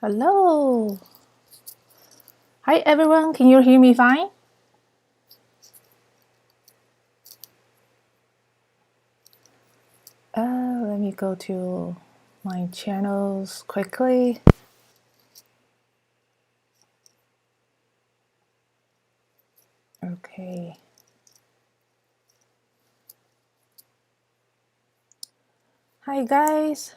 Hello. Hi everyone, can you hear me fine? Let me go to my channels quickly. Okay. Hi guys.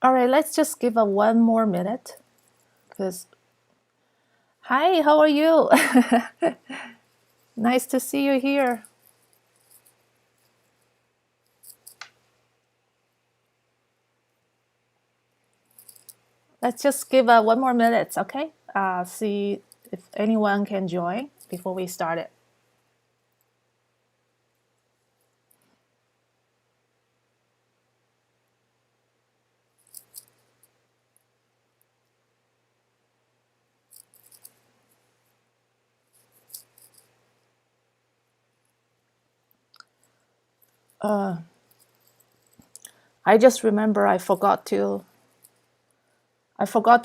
All right, let's just give a one more minute because hi, how are you? Nice to see you here. Let's just give a one more minute, okay? See if anyone can join before we start it. I just remember I forgot to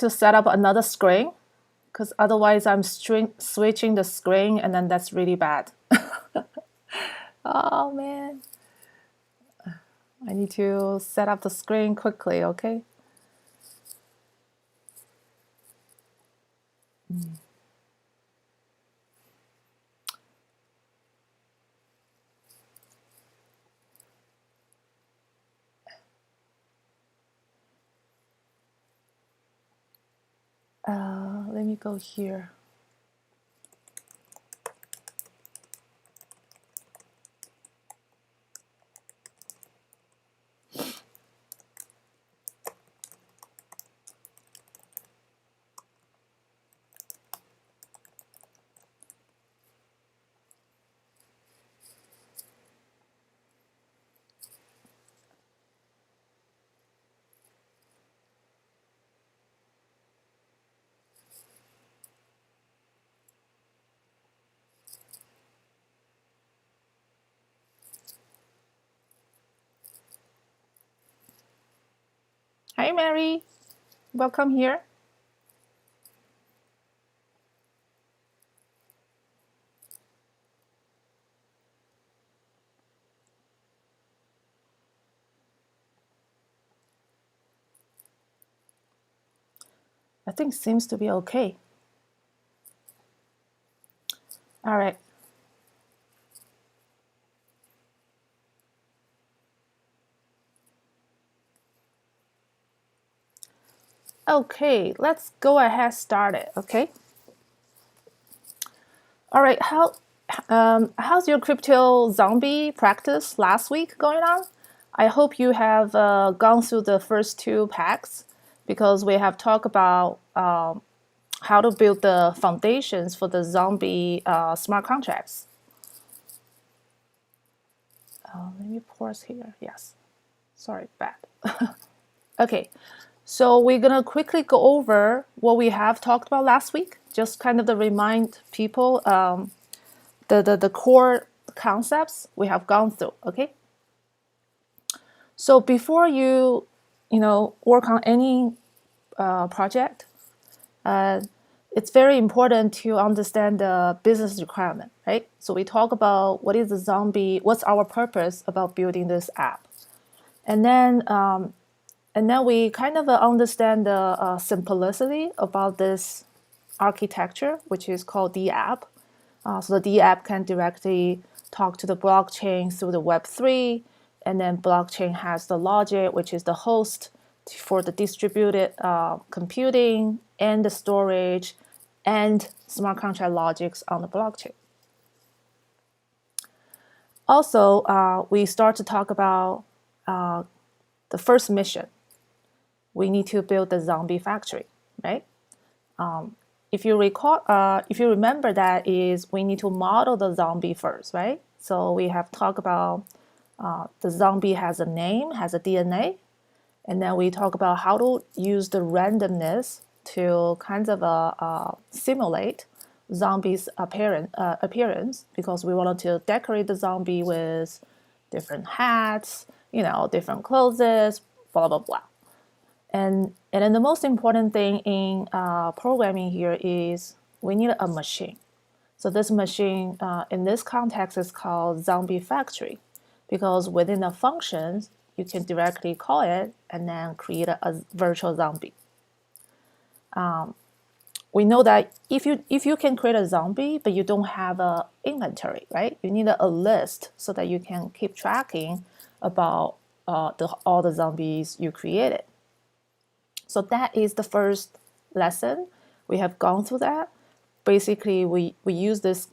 set up another screen because otherwise I'm switching the screen and then that's really bad. Oh man, I need to set up the screen quickly, okay? Let me go here. Hi Mary, welcome here. I think seems to be okay. All right. Okay, let's go ahead start it, okay? All right, how's your crypto zombie practice last week going on? I hope you have gone through the first two packs because we have talked about how to build the foundations for the zombie smart contracts. Let me pause here. Yes, sorry, bad. Okay, so we're gonna quickly go over what we have talked about last week, just kind of to remind people the core concepts we have gone through. Okay, so before you work on any project, it's very important to understand the business requirement, right? So we talk about what is the zombie, what's our purpose about building this app, and then we kind of understand the simplicity about this architecture, which is called the app. So the D app can directly talk to the blockchain through the Web3, and then blockchain has the logic, which is the host for the distributed computing and the storage and smart contract logics on the blockchain. Also, we start to talk about the first mission. We need to build the zombie factory, right? If you recall, if you remember, that is we need to model the zombie first, right? So we have talked about the zombie has a name, has a DNA, and then we talk about how to use the randomness to kind of simulate zombies' appearance, because we wanted to decorate the zombie with different hats, different clothes, blah blah blah. And then the most important thing in programming here is we need a machine. So this machine in this context is called zombie factory, because within the functions you can directly call it and then create a virtual zombie. We know that if you can create a zombie but you don't have an inventory, right? You need a list so that you can keep tracking about all the zombies you created. So that is the first lesson. We have gone through that. Basically, we use this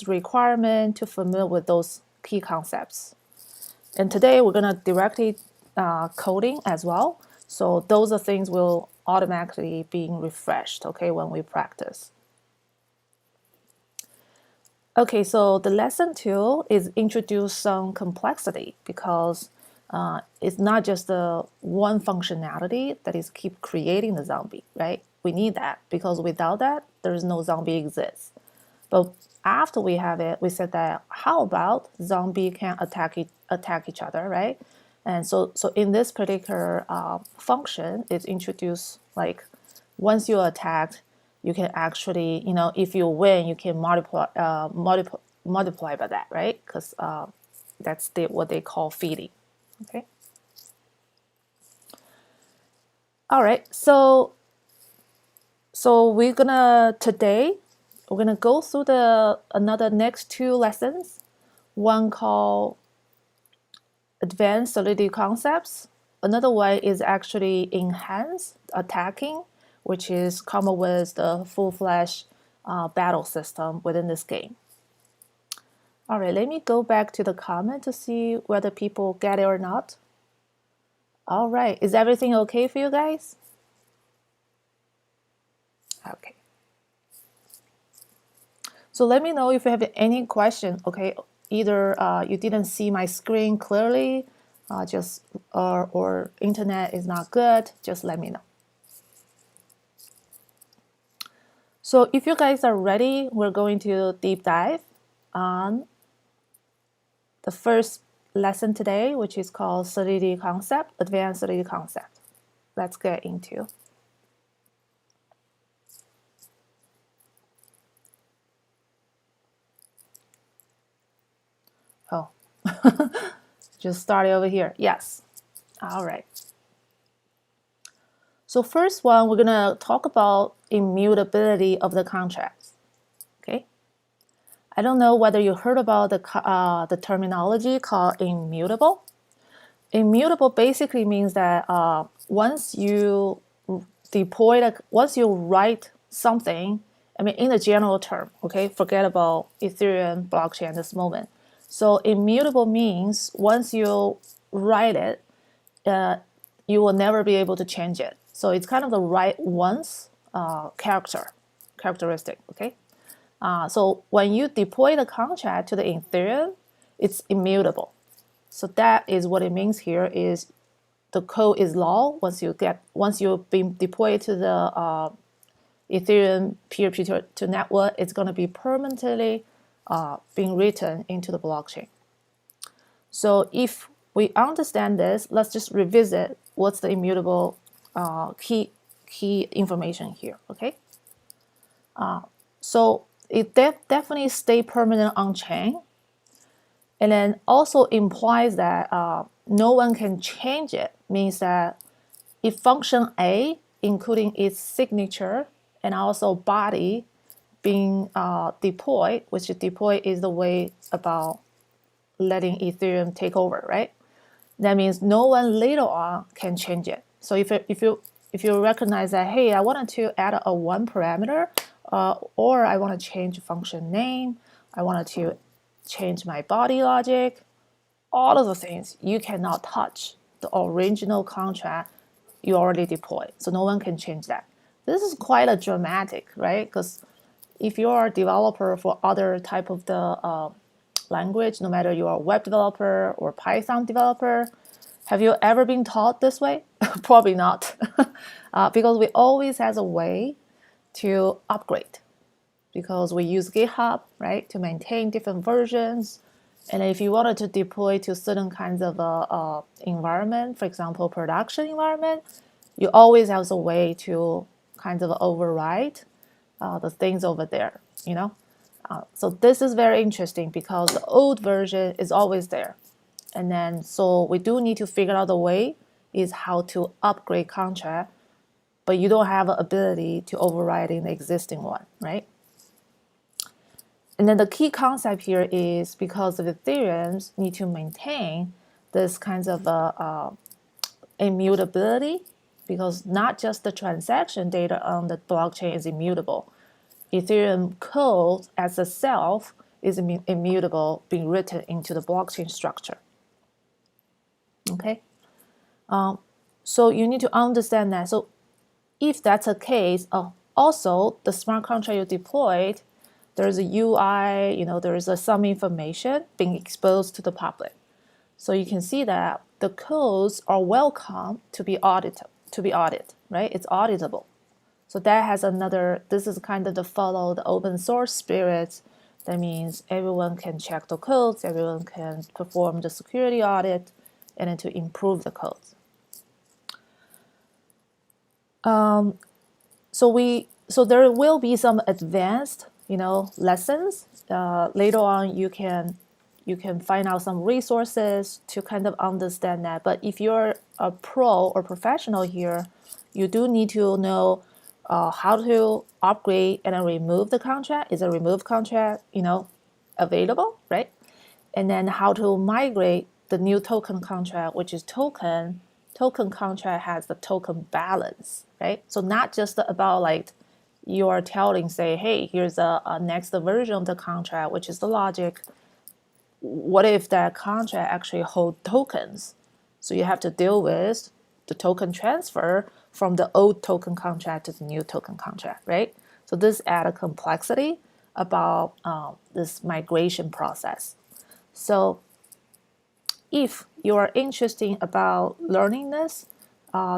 requirement to familiar with those key concepts. And today we're gonna directly coding as well. So those are things will automatically being refreshed, okay, when we practice. Okay, so the lesson 2 is introduce some complexity, because it's not just the one functionality that is keep creating the zombie, right? We need that, because without that, there is no zombie exists. But after we have it, we said that how about zombie can attack each other, right? And so in this particular function, it's introduced like once you attacked, you can actually, if you win, you can multiply by that, right? Because that's what they call feeding. Okay. All right. So today we're gonna go through another next 2 lessons. One called advanced solidity concepts. Another one is actually enhanced attacking, which is common with the full-fledged battle system within this game. All right, let me go back to the comment to see whether people get it or not. All right, is everything okay for you guys? Okay. So let me know if you have any question, okay? Either you didn't see my screen clearly, or internet is not good, just let me know. So if you guys are ready, we're going to deep dive on the first lesson today, which is called Solidity Concept, Advanced Solidity Concept. Let's get into. Oh, just started over here. Yes. All right. So first one, we're gonna talk about immutability of the contracts. Okay. I don't know whether you heard about the terminology called immutable. Immutable basically means that once you write something, I mean, in a general term, okay, forget about Ethereum blockchain at this moment. So immutable means once you write it, you will never be able to change it. So it's kind of the write once characteristic, okay? So when you deploy the contract to the Ethereum, it's immutable. So that is what it means here is the code is law. Once you've been deployed to the Ethereum peer-to-peer network, it's going to be permanently being written into the blockchain. So if we understand this, let's just revisit what's the immutable key information here, okay? So it definitely stay permanent on chain, and then also implies that no one can change it. Means that if function A, including its signature and also body, being deployed, which deploy is the way about letting Ethereum take over, right? That means no one later on can change it. So if you recognize that, hey, I wanted to add a 1 parameter, or I want to change function name, I wanted to change my body logic, all of the things, you cannot touch the original contract you already deployed. So no one can change that. This is quite a dramatic, right? Because if you're a developer for other type of the language, no matter you're a web developer or Python developer. Have you ever been taught this way? Probably not, because we always have a way to upgrade, because we use GitHub, right, to maintain different versions. And if you wanted to deploy to certain kinds of environment, for example, production environment, you always have a way to kind of override the things over there, you know. So this is very interesting because the old version is always there. And then, so we do need to figure out the way is how to upgrade contract, but you don't have the ability to override in the existing one, right? And then the key concept here is because of Ethereum need to maintain this kinds of immutability, because not just the transaction data on the blockchain is immutable. Ethereum code as itself is immutable, being written into the blockchain structure. Okay, so you need to understand that. So if that's the case, also the smart contract you deployed, there's a UI, you know, there's some information being exposed to the public. So you can see that the codes are welcome to be audited, right? It's auditable. So that has another, this is kind of the follow the open source spirit. That means everyone can check the codes, everyone can perform the security audit, and then to improve the codes. So there will be some advanced, you know, lessons. Later on, you can find out some resources to kind of understand that. But if you're a pro or professional here, you do need to know how to upgrade and then remove the contract. Is a remove contract, you know, available, right? And then how to migrate the new token contract, which is token contract has the token balance, right? So not just about like you are telling, say, hey, here's a next version of the contract, which is the logic. What if that contract actually hold tokens? So you have to deal with the token transfer from the old token contract to the new token contract, right? So this adds a complexity about this migration process. So if you are interested about learning this,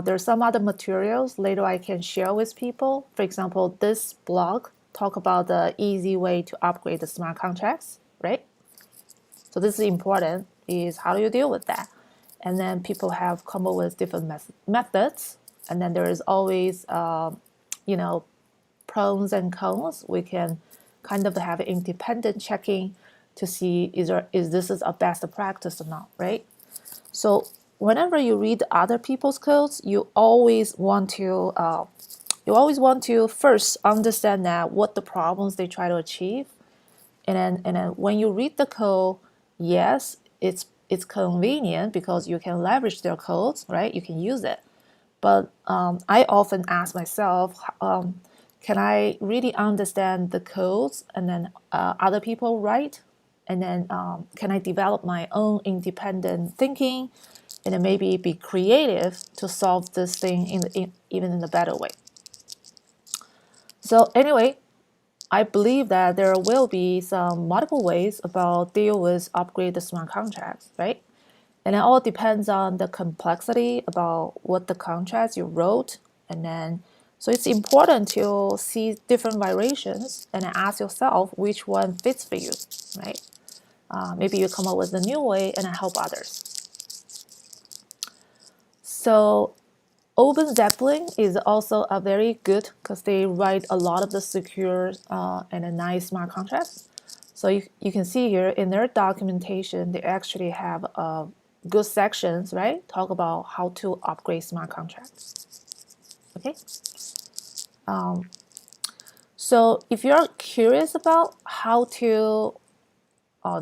there's some other materials later I can share with people. For example, this blog talk about the easy way to upgrade the smart contracts, right? So this is important, is how do you deal with that? And then people have come up with different methods. And then there is always, you know, pros and cons. We can kind of have independent checking to see is this a best practice or not, right? So whenever you read other people's codes, you always want to first understand that what the problems they try to achieve, and then when you read the code, yes, it's convenient because you can leverage their codes, right? You can use it, but I often ask myself, can I really understand the codes and then other people write? And then can I develop my own independent thinking and then maybe be creative to solve this thing even in a better way? So anyway, I believe that there will be some multiple ways about deal with upgrade the smart contracts, right? And it all depends on the complexity about what the contracts you wrote. And then, so it's important to see different variations and ask yourself which one fits for you, right? Maybe you come up with a new way and help others. So Open Zeppelin is also a very good because they write a lot of the secure and a nice smart contracts. So you can see here in their documentation, they actually have good sections, right? Talk about how to upgrade smart contracts. Okay. So if you're curious about how to,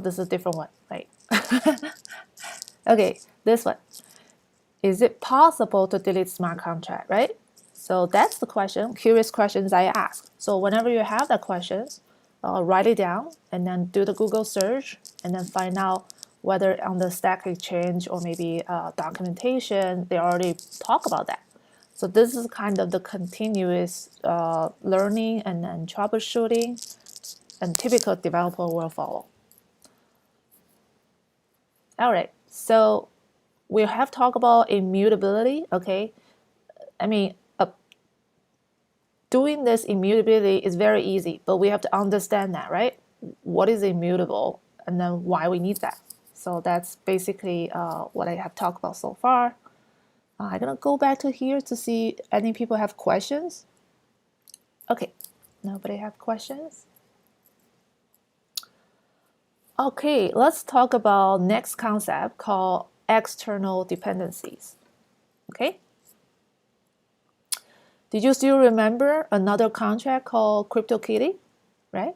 this is a different one, right? Okay, this one. Is it possible to delete smart contract, right? So that's the question, curious questions I ask. So whenever you have that questions, write it down and then do the Google search and then find out whether on the Stack Exchange or maybe documentation, they already talk about that. So this is kind of the continuous learning and then troubleshooting and typical developer will follow. All right, so we have talked about immutability, okay? I mean, doing this immutability is very easy, but we have to understand that, right? What is immutable and then why we need that. So that's basically what I have talked about so far. I'm gonna go back to here to see any people have questions. Okay, nobody have questions? Okay, let's talk about next concept called external dependencies. Okay. Did you still remember another contract called CryptoKitty, right?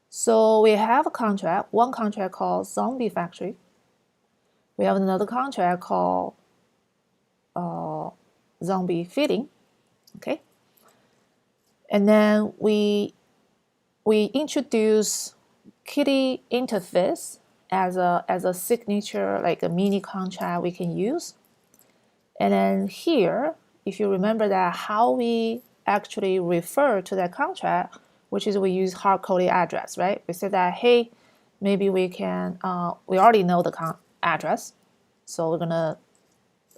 So we have a contract, one contract called Zombie Factory. We have another contract called Zombie Fitting, okay? And then we introduce Kitty interface as a signature, like a mini contract we can use. And then here, if you remember that how we actually refer to that contract, which is we use hard-coded address, right? We said that, hey, maybe we can, we already know the address, so we're gonna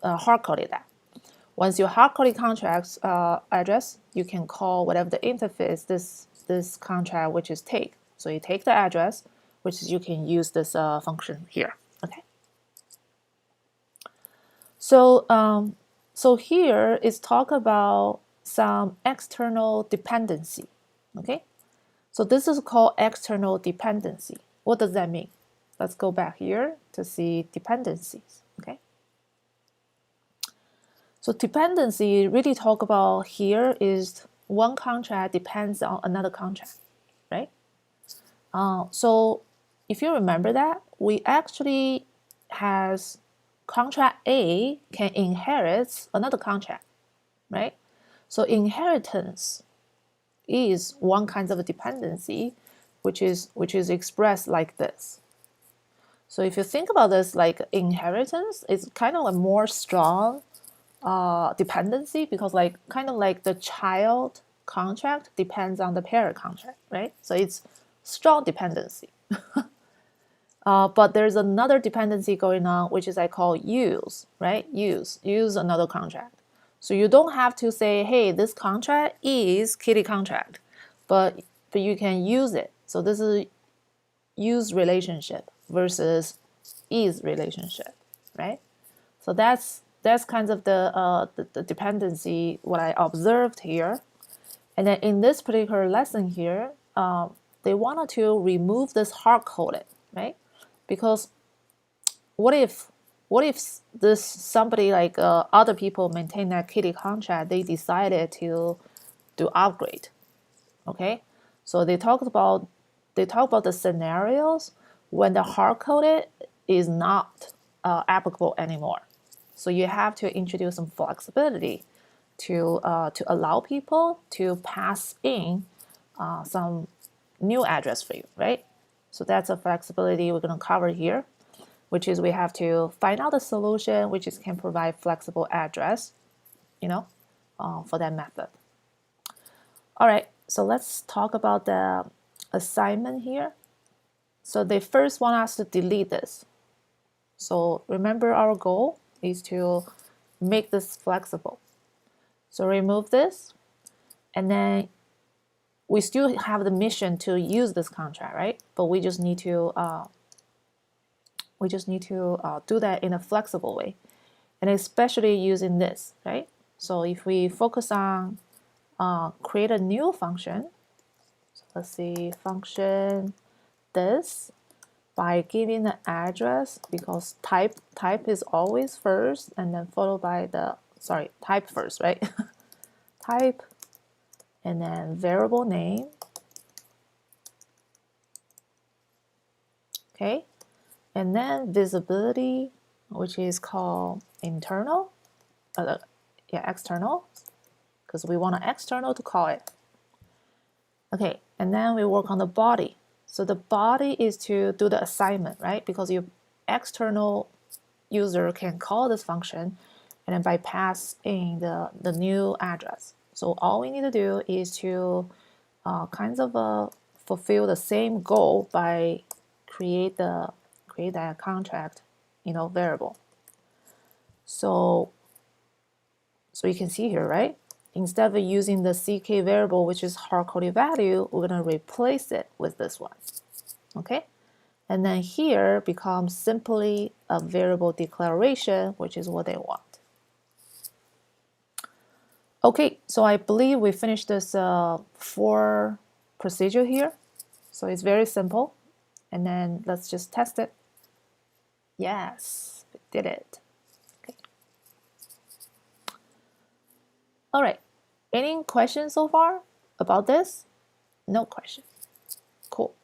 hard-code that. Once you hard-code contract's address, you can call whatever the interface this contract, which is take. So you take the address, which is you can use this function here. Okay. So so here is talk about some external dependency. Okay. So this is called external dependency. What does that mean? Let's go back here to see dependencies. Okay. So dependency really talk about here is one contract depends on another contract, right? So if you remember that, we actually has contract A can inherit another contract, right? So inheritance is one kind of a dependency, which is expressed like this. So if you think about this, like inheritance is kind of a more strong dependency because like kind of like the child contract depends on the parent contract, right? So it's strong dependency. But there's another dependency going on, which is I call use, right? Use another contract. So you don't have to say, hey, this contract is Kitty contract, but you can use it. So this is use relationship versus is relationship, right? So that's kind of the dependency what I observed here. And then in this particular lesson here, they wanted to remove this hard-coded, right? Because what if this somebody like other people maintain that Kitty contract, they decided to do upgrade, okay? So they talk about the scenarios when the hard-coded is not applicable anymore. So you have to introduce some flexibility to allow people to pass in some new address for you, right? So that's a flexibility we're going to cover here, which is we have to find out the solution which is can provide flexible address, you know, for that method. All right, so let's talk about the assignment here. So they first want us to delete this. So remember our goal is to make this flexible. So remove this, and then we still have the mission to use this contract, right? But we just need to do that in a flexible way, and especially using this, right? So if we focus on create a new function, so let's see, function this by giving the address, because type is always first, and then followed by the type first, right? Type, and then variable name. Okay, and then visibility, which is called internal, external, because we want an external to call it. Okay, and then we work on the body. So the body is to do the assignment, right? Because your external user can call this function and then bypass in the new address. So all we need to do is to fulfill the same goal by create that contract variable. So you can see here, right? Instead of using the CK variable, which is hard-coded value, we're going to replace it with this one. Okay? And then here becomes simply a variable declaration, which is what they want. Okay, so I believe we finished this for procedure here. So it's very simple. And then let's just test it. Yes, we did it. Okay. All right. Any questions so far about this? No question. Cool.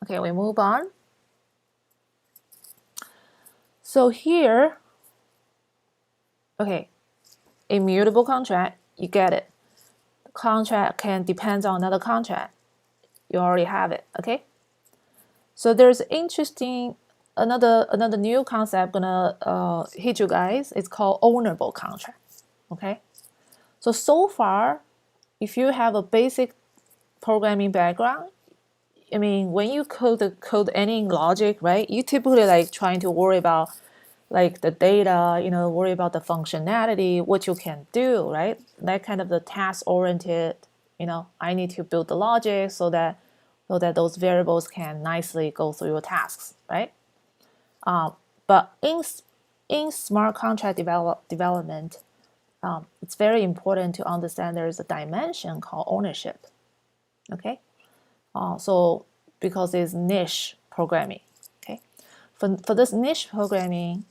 Okay, we move on. So here, okay, immutable contract, you get it. The contract can depend on another contract. You already have it, okay? So there's another new concept gonna hit you guys. It's called ownable contract, okay? So far, if you have a basic programming background, I mean, when you code any logic, right? You typically like trying to worry about like the data, worry about the functionality, what you can do, right? That kind of the task-oriented, I need to build the logic so that those variables can nicely go through your tasks, right? But in smart contract development, it's very important to understand there is a dimension called ownership, okay? So because it's niche programming, okay? For this niche programming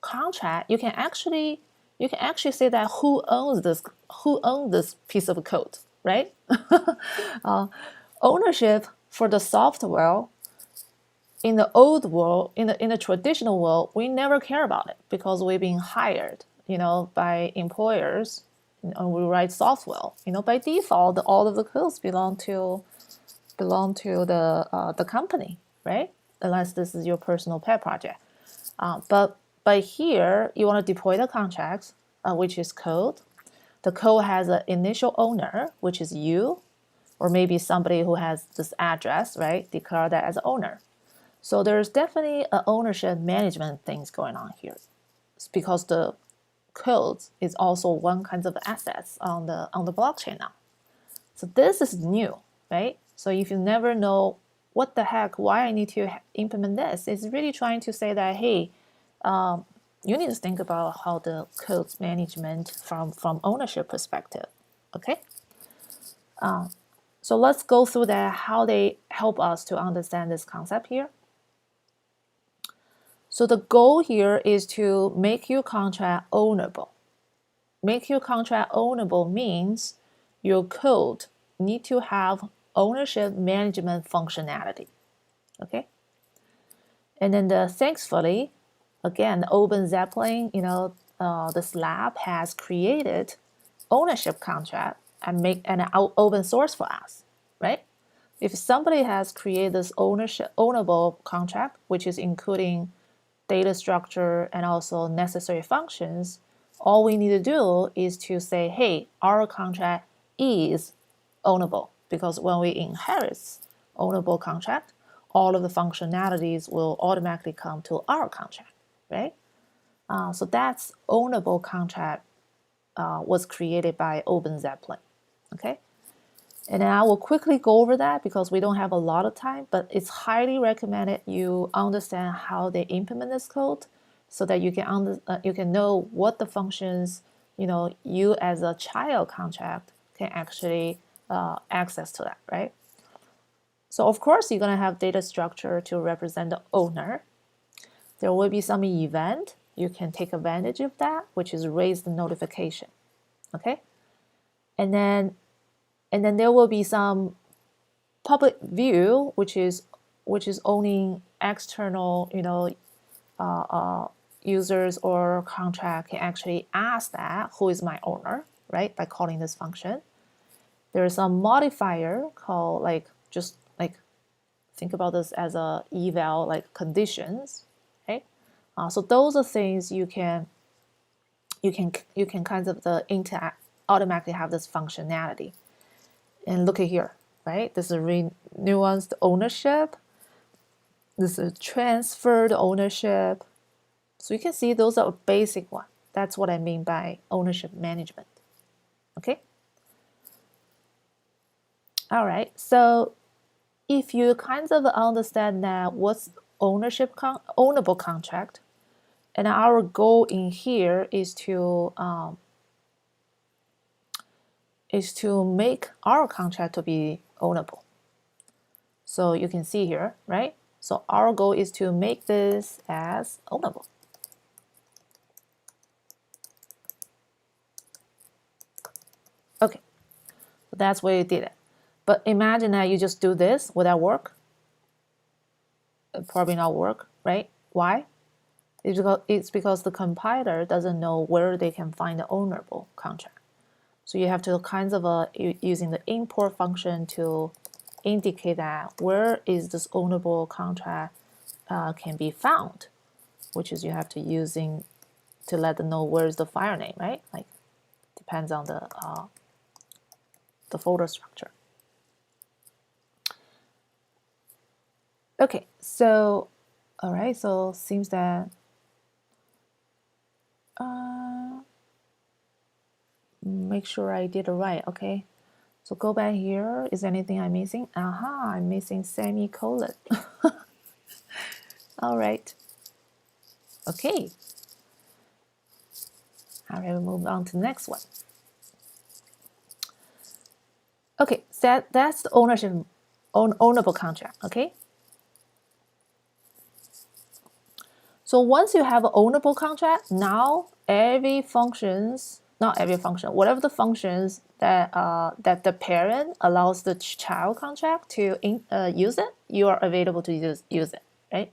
contract, you can actually say that who owns this piece of code, right? Ownership for the software in the old world, in the traditional world, we never care about it because we've been hired, by employers, and we write software. By default, all of the codes belong to the company, right? Unless this is your personal pet project. But here, you want to deploy the contracts, which is code. The code has an initial owner, which is you, or maybe somebody who has this address, right? Declare that as owner. So there's definitely an ownership management things going on here. It's because the code is also one kind of assets on the blockchain now. So this is new, right? So if you never know what the heck, why I need to implement this, it's really trying to say that, hey, you need to think about how the code's management from ownership perspective, okay? So let's go through that, how they help us to understand this concept here. So the goal here is to make your contract ownable. Make your contract ownable means your code need to have ownership management functionality, okay? And then thankfully, again, OpenZeppelin, this lab has created ownership contract and open source for us, right? If somebody has created this ownable contract, which is including data structure and also necessary functions, all we need to do is to say, hey, our contract is ownable, because when we inherit ownable contract, all of the functionalities will automatically come to our contract, right? So that's ownable contract was created by OpenZeppelin, okay? And then I will quickly go over that because we don't have a lot of time, but it's highly recommended you understand how they implement this code so that you can know what the functions, you as a child contract can actually access to that, right? So of course, you're going to have data structure to represent the owner. There will be some event. You can take advantage of that, which is raise the notification, okay? And then there will be some public view, which is owning external, users or contract can actually ask that who is my owner, right? By calling this function. There's some modifier called think about this as a eval conditions, okay? So those are things you can kind of automatically have this functionality. And look at here, right? This is nuanced ownership. This is transferred ownership. So you can see those are a basic one. That's what I mean by ownership management. Okay. All right. So if you kind of understand now what's ownable contract, and our goal in here is to make our contract to be ownable. So you can see here, right? So our goal is to make this as ownable. Okay, so that's where you did it. But imagine that you just do this. Would that work? It'd probably not work, right? Why? It's because the compiler doesn't know where they can find the ownable contract. So you have to kind of using the import function to indicate that where is this ownable contract can be found, which is you have to using to let them know where's the file name, right? Like depends on the folder structure. Okay, so all right, so seems that make sure I did it right. Okay, so go back here. Is anything I'm missing? Aha, I'm missing semicolon. All right. Okay. All right, we'll move on to the next one. Okay, so that's the ownable contract. Okay. So once you have an ownable contract, now every functions, not every function, whatever the functions that that the parent allows the child contract to use it, you are available to use it, right?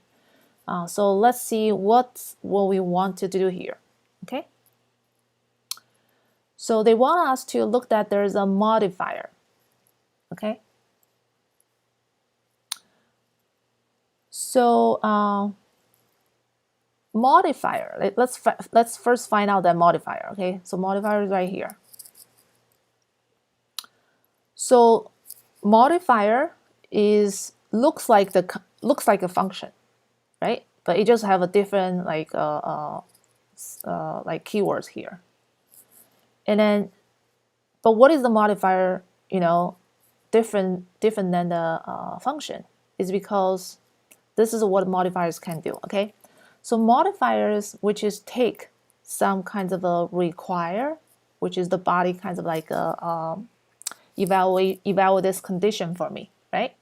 So let's see what we want to do here. Okay. So they want us to look that there's a modifier. Okay. So modifier. Let's first find out that modifier. Okay, so modifier is right here. So modifier looks like a function, right? But it just have a different like keywords here. And then, but what is the modifier? You know, different than the function is because this is what modifiers can do. Okay. So modifiers, which is take some kinds of a require, which is the body kind of like evaluate this condition for me, right?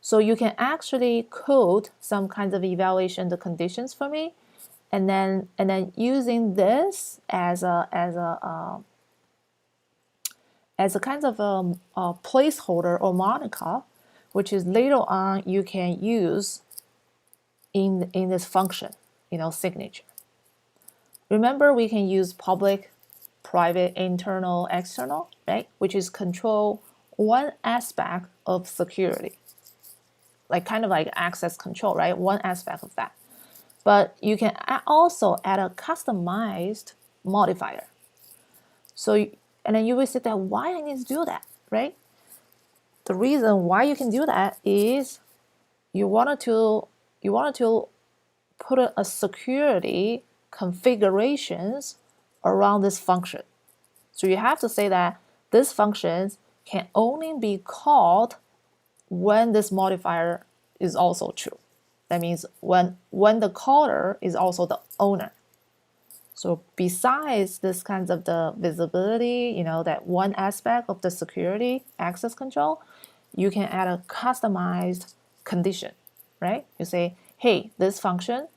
So you can actually code some kinds of evaluation the conditions for me, and then using this as a kind of a placeholder or moniker, which is later on you can use in this function. You know, signature. Remember, we can use public, private, internal, external, right? Which is control one aspect of security, like kind of like access control, right? One aspect of that. But you can also add a customized modifier. So, and then you will say that why I need to do that, right? The reason why you can do that is you wanted to put a security configurations around this function. So you have to say that this function can only be called when this modifier is also true. That means when the caller is also the owner. So besides this kinds of the visibility, you know, that one aspect of the security access control, you can add a customized condition, right? You say, hey, this function,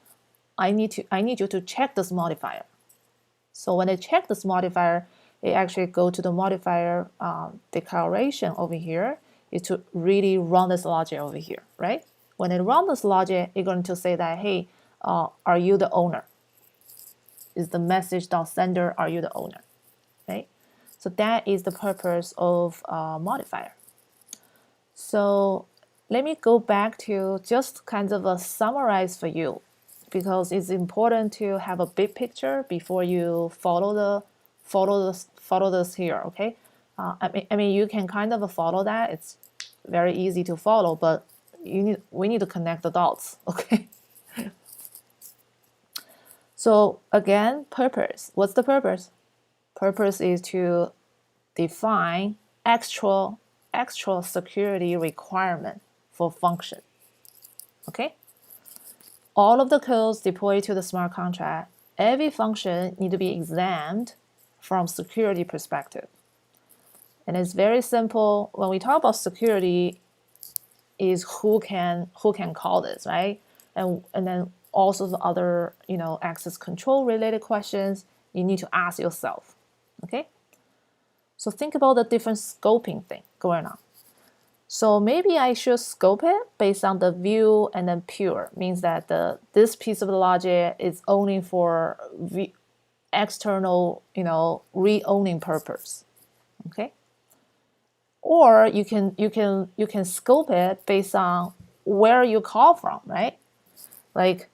I need you to check this modifier. So when I check this modifier, it actually go to the modifier declaration over here is to really run this logic over here, right? When it run this logic, it's going to say that, hey, are you the owner? Is the message.sender, are you the owner, right? So that is the purpose of modifier. So let me go back to just kind of a summarize for you, because it's important to have a big picture before you follow this here. Okay, I mean you can kind of follow that. It's very easy to follow, but we need to connect the dots, okay? So again, purpose. What's the purpose? Purpose is to define extra security requirement for function. Okay? All of the codes deployed to the smart contract, every function need to be examined from security perspective. And it's very simple. When we talk about security, is who can call this, right? And then also the other, access control related questions you need to ask yourself. Okay? So think about the different scoping thing going on. So maybe I should scope it based on the view and then pure, means that this piece of the logic is only for external, re-owning purpose. Okay? Or you can scope it based on where you call from, right? Like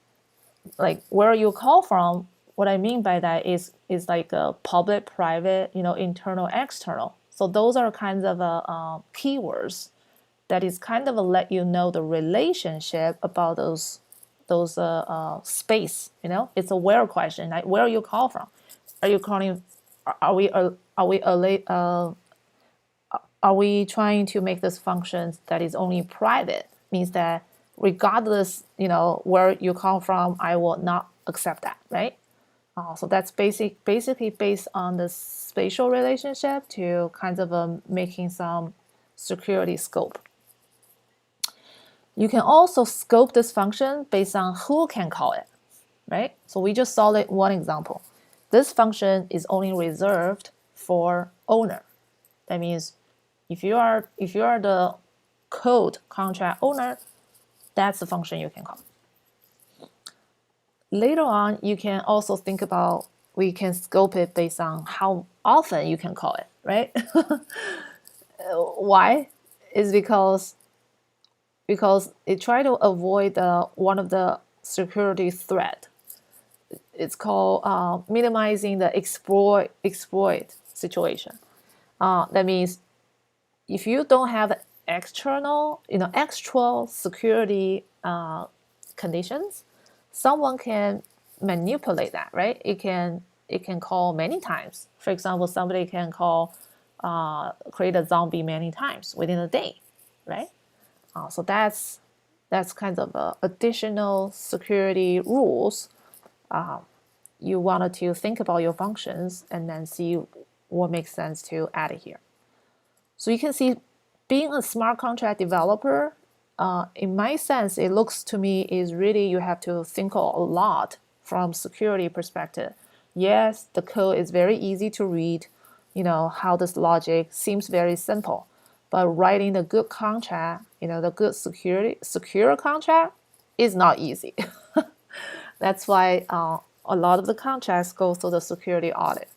where you call from, what I mean by that is like a public, private, internal, external. So those are kinds of keywords that is kind of let you know the relationship about those space. It's a where question, like where you call from. Are you calling? Are we trying to make this function that is only private? Means that regardless, where you come from, I will not accept that, right? So that's basically based on the spatial relationship to kinds of making some security scope. You can also scope this function based on who can call it, right? So we just saw it one example. This function is only reserved for owner. That means if you are the code contract owner, that's the function you can call. Later on, you can also think about, we can scope it based on how often you can call it, right? Why? Is because it try to avoid one of the security threat. It's called minimizing the exploit situation. That means if you don't have external, extra security conditions, someone can manipulate that, right? It can call many times. For example, somebody can call create a zombie many times within a day, right? So that's kind of additional security rules. You wanted to think about your functions and then see what makes sense to add it here. So you can see, being a smart contract developer, in my sense, it looks to me is really you have to think a lot from security perspective. Yes, the code is very easy to read, how this logic seems very simple, but writing the good contract, the good secure contract is not easy. That's why a lot of the contracts go through the security audit.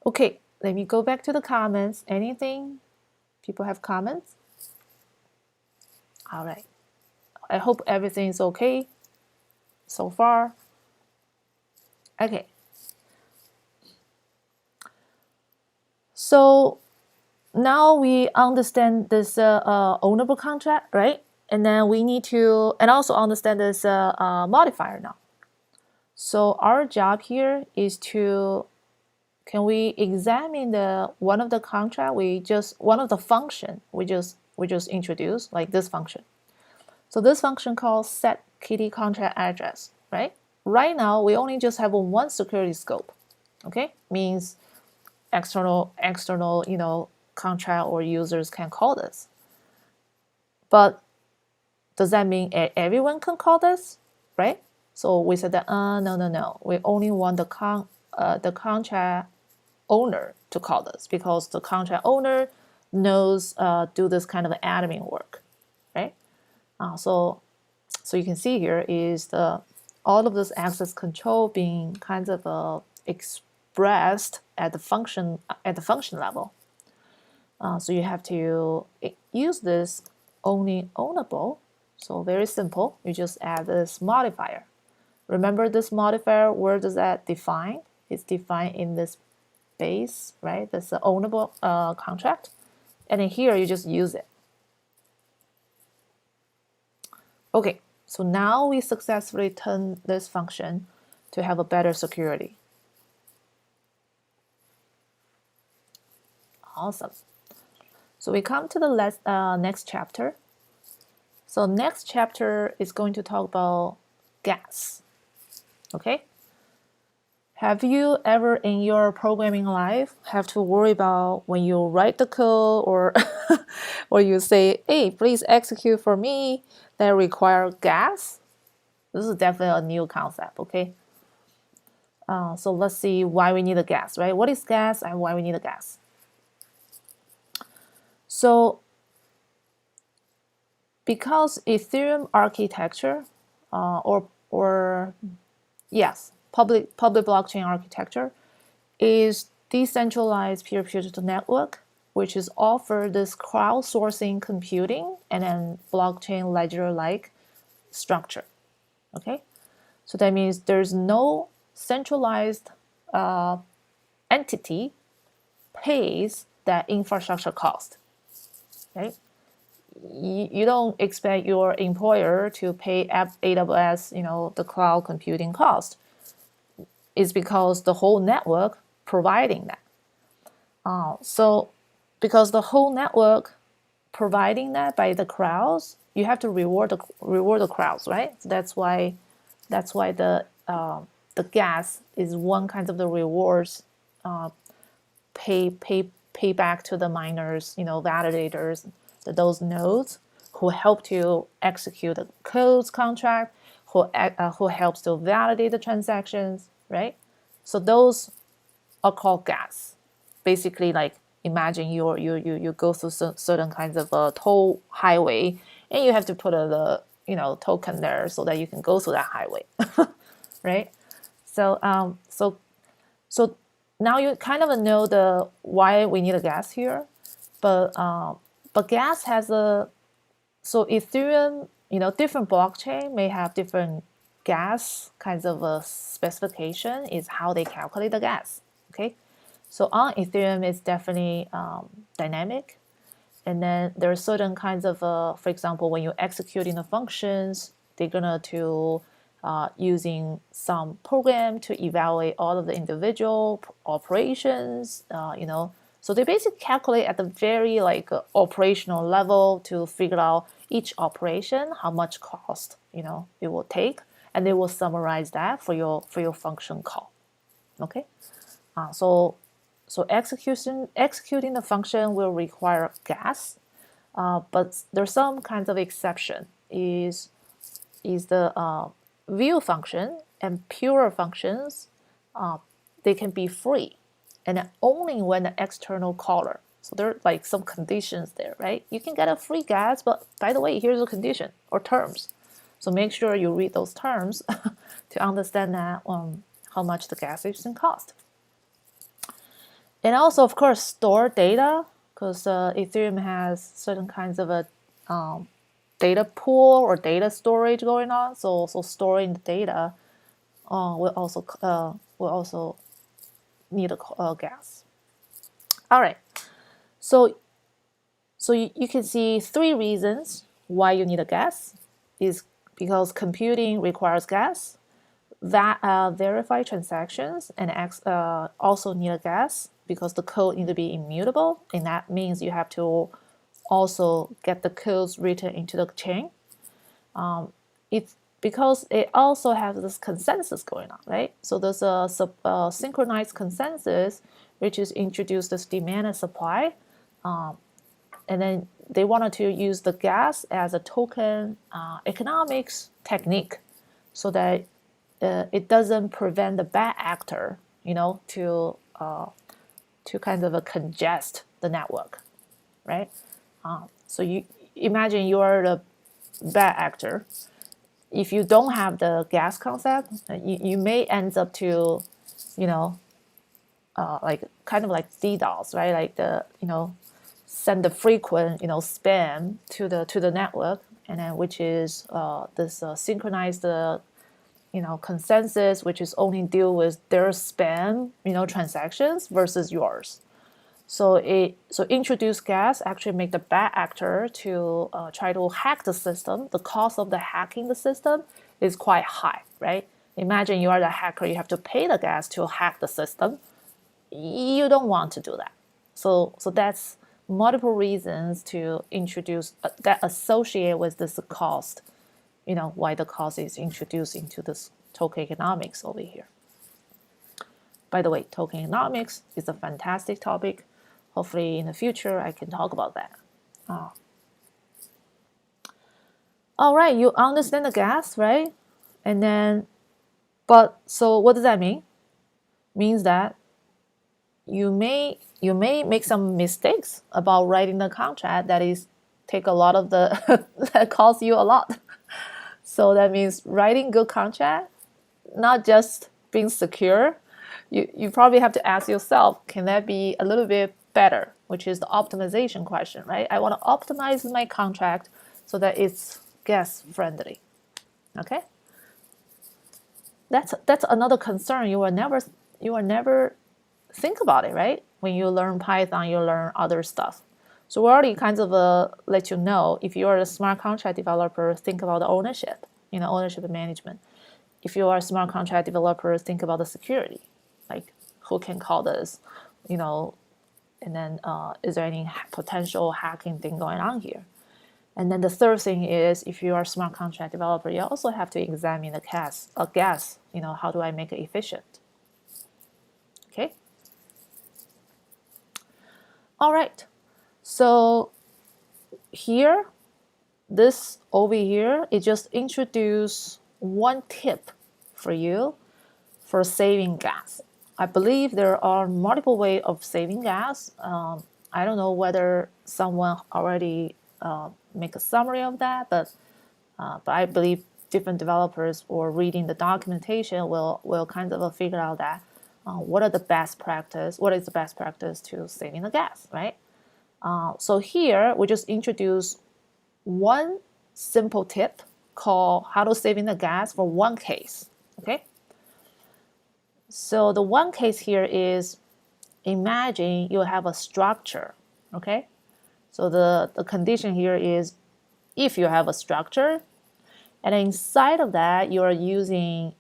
Okay, let me go back to the comments. Anything? People have comments? All right. I hope everything's okay so far. Okay. So now we understand this ownable contract, right? And then we need to, and also understand this modifier now. So our job here is to, can we examine one of the contract one of the function we just introduced, like this function. So this function called set kitty contract address, right? Right now we only just have one security scope, okay? Means external, contract or users can call this. But does that mean everyone can call this, right? So we said that no. We only want the contract owner to call this, because the contract owner knows do this kind of admin work, right? So you can see here is all of this access control being kind of expressed at the function level. So you have to use this only ownable. So very simple. You just add this modifier. Remember this modifier, where does that define? It's defined in this base, right? That's the ownable contract. And then here you just use it. Okay, so now we successfully turn this function to have a better security. Awesome. So we come to the next chapter. So next chapter is going to talk about gas. Okay. Have you ever in your programming life have to worry about when you write the code or or you say, hey, please execute for me, that require gas? This is definitely a new concept, okay? So let's see why we need a gas, right? What is gas and why we need a gas? So because Ethereum architecture or yes, public blockchain architecture is decentralized peer-to-peer network, which is offered this crowdsourcing computing and then blockchain ledger-like structure. Okay, so that means there's no centralized entity pays that infrastructure cost. Right? You don't expect your employer to pay AWS, the cloud computing cost. It's because the whole network providing that. So because the whole network providing that by the crowds, you have to reward the crowds, right? So that's why the gas is one kind of the rewards pay back to the miners, validators, those nodes who help to execute the codes contract, who helps to validate the transactions, right? So those are called gas. Basically, like imagine you go through certain kinds of toll highway, and you have to put the token there so that you can go through that highway, right? So now you kind of know the why we need a gas here, but gas has so Ethereum, different blockchain may have different gas kinds of a specification is how they calculate the gas. Okay, so on Ethereum it's definitely dynamic, and then there are certain kinds of, for example, when you're executing the functions, they're gonna to using some program to evaluate all of the individual operations, So they basically calculate at the very operational level to figure out each operation, how much cost, it will take, and they will summarize that for your function call. Okay, so executing the function will require gas, but there's some kinds of exception. Is the view function and pure functions, they can be free, and only when the external caller. So there are like some conditions there, right? You can get a free gas, but by the way, here's a condition or terms. So make sure you read those terms to understand that how much the gas is going to cost. And also, of course, store data, because Ethereum has certain kinds of a data pool or data storage going on. So storing the data will also need a gas. All right. So you can see 3 reasons why you need a gas. Is because computing requires gas, that verify transactions and also need a gas because the code need to be immutable, and that means you have to also get the codes written into the chain. It's because it also has this consensus going on, right? So there's a synchronized consensus, which is introduced as demand and supply, and then they wanted to use the gas as a token economics technique, so that it doesn't prevent the bad actor, to kind of congest the network, right? So you imagine you are the bad actor. If you don't have the gas concept, you may end up to, like kind of like DDoS, right? Like send the frequent, spam to the network, and then which is this synchronized, consensus, which is only deal with their spam, transactions versus yours. So introduce gas actually make the bad actor to try to hack the system. The cost of the hacking the system is quite high, right? Imagine you are the hacker, you have to pay the gas to hack the system. You don't want to do that. So that's multiple reasons to introduce that associate with this cost. Why the cost is introduced into this token economics over here. By the way, token economics is a fantastic topic. Hopefully in the future I can talk about that. All right, you understand the gas, right? And then, so what does that mean? Means that you may make some mistakes about writing the contract that is take a lot of the that costs you a lot. So that means writing good contract, not just being secure. You probably have to ask yourself, can that be a little bit better, which is the optimization question, right? I want to optimize my contract so that it's gas friendly. Okay? That's another concern. You will never think about it, right? When you learn Python, you learn other stuff. So we already kind of let you know, if you are a smart contract developer, think about the ownership, ownership and management. If you are a smart contract developer, think about the security, like who can call this, and then is there any potential hacking thing going on here? And then the third thing is, if you are a smart contract developer, you also have to examine the gas, how do I make it efficient? Okay. All right. So here, this over here, it just introduce one tip for you for saving gas. I believe there are multiple ways of saving gas. I don't know whether someone already make a summary of that, but I believe different developers or reading the documentation will kind of figure out that what is the best practice to saving the gas, right? So here we just introduce one simple tip called how to saving the gas for one case. Okay. So the one case here is, imagine you have a structure. Okay. So the condition here is, if you have a structure, and inside of that you are using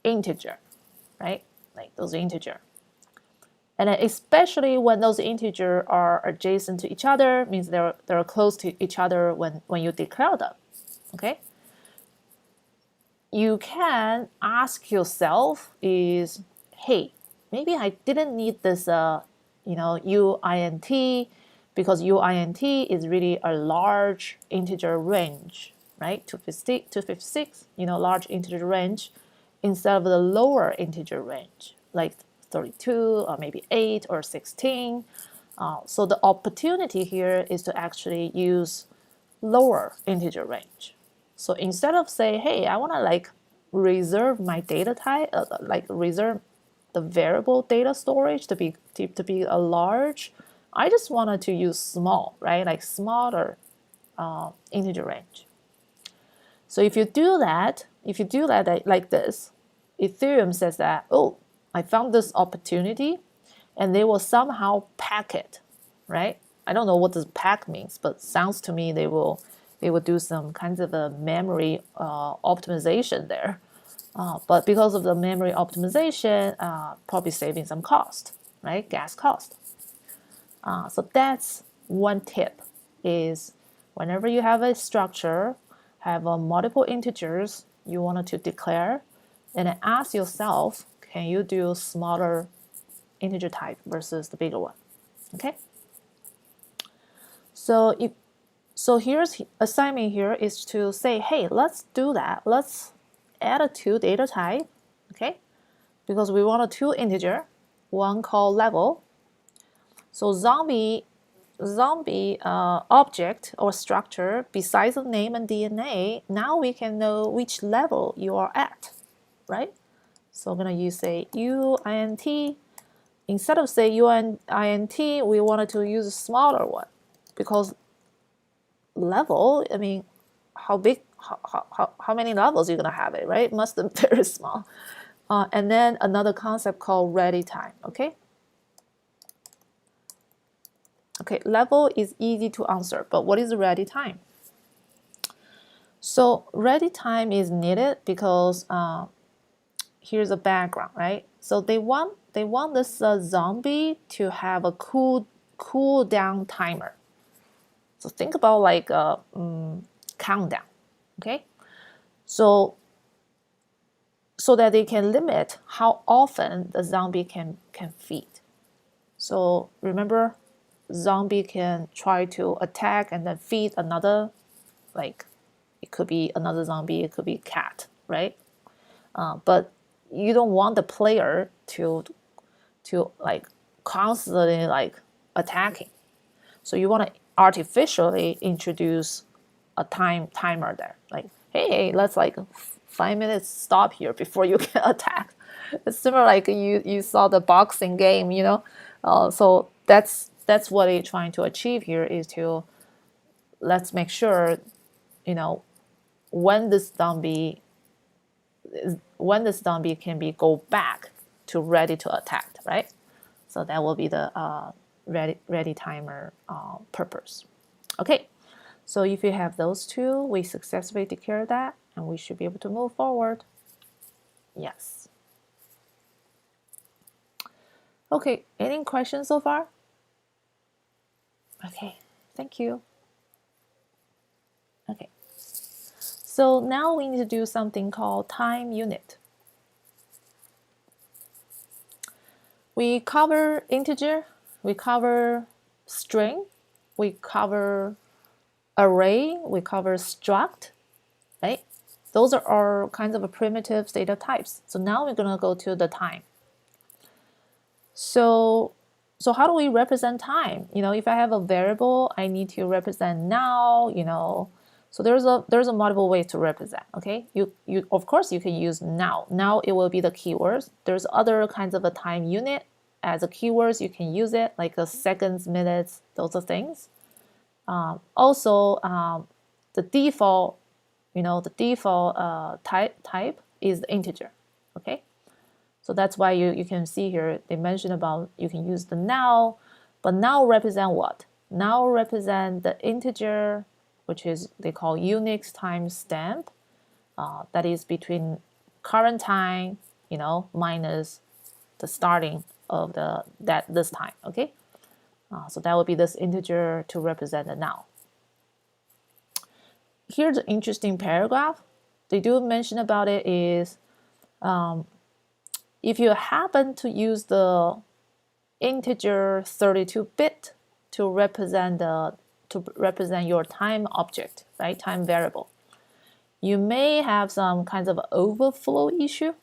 integer, right? Like those integer. And especially when those integers are adjacent to each other, means they're close to each other when you declare them. Okay. You can ask yourself is, hey, maybe I didn't need this uint, because uint is really a large integer range, right? 256, large integer range, instead of the lower integer range, like 32 or maybe 8 or 16. So the opportunity here is to actually use lower integer range. So instead of say, hey, I want to reserve my data type, reserve the variable data storage to be a large, I just wanted to use small, right? Like smaller integer range. So if you do that like this, Ethereum says that, oh, I found this opportunity, and they will somehow pack it, right? I don't know what this pack means, but sounds to me they will do some kinds of a memory optimization there. But because of the memory optimization, probably saving some cost, right? Gas cost. So that's one tip, is whenever you have a structure, have multiple integers you wanted to declare, and then ask yourself, can you do smaller integer type versus the bigger one? Okay. So here's assignment here is to say, hey, let's do that. Let's add a 2 data type, okay? Because we want a 2 integer, one called level. So zombie object or structure, besides the name and DNA, now we can know which level you are at, right? So I'm gonna use say uint. Instead of say uint, we wanted to use a smaller one, because level, I mean, how big, how many levels you're gonna have it, right? Must be very small. And then another concept called ready time, okay? Okay, level is easy to answer, but what is ready time? So ready time is needed because here's a background, right? So they want this zombie to have a cool down timer. So think about like a countdown, okay? So that they can limit how often the zombie can feed. So remember, zombie can try to attack and then feed another, like it could be another zombie, it could be cat, right? But you don't want the player to like constantly like attacking. So you want to artificially introduce a timer there, like hey, let's like 5 minutes stop here before you can attack. It's similar like you saw the boxing game, you know. So that's what they're trying to achieve here, is to let's make sure, you know, when this zombie can be go back to ready to attack, right? So that will be the ready timer purpose. Okay, so if you have those two, we successfully declare that, and we should be able to move forward. Yes. Okay, any questions so far? Okay, thank you. Okay, so now we need to do something called time unit. We cover integer, we cover string, we cover array, we cover struct, right? Those are all kinds of primitive data types. So now we're going to go to the time. So how do we represent time? You know, if I have a variable, I need to represent now, you know. So there's a multiple ways to represent, okay? You of course you can use now. Now it will be the keywords. There's other kinds of a time unit as a keywords. You can use it like a seconds, minutes, those are things. Also, the default, you know, the default type is the integer, okay? So that's why you can see here, they mention about you can use the now, but now represent what? Now represent the integer, which is they call Unix timestamp, that is between current time, you know, minus the starting of this time, okay? So that would be this integer to represent the now. Here's an interesting paragraph. They do mention about it is if you happen to use the integer 32-bit to represent your time object, right? Time variable, you may have some kinds of overflow issue,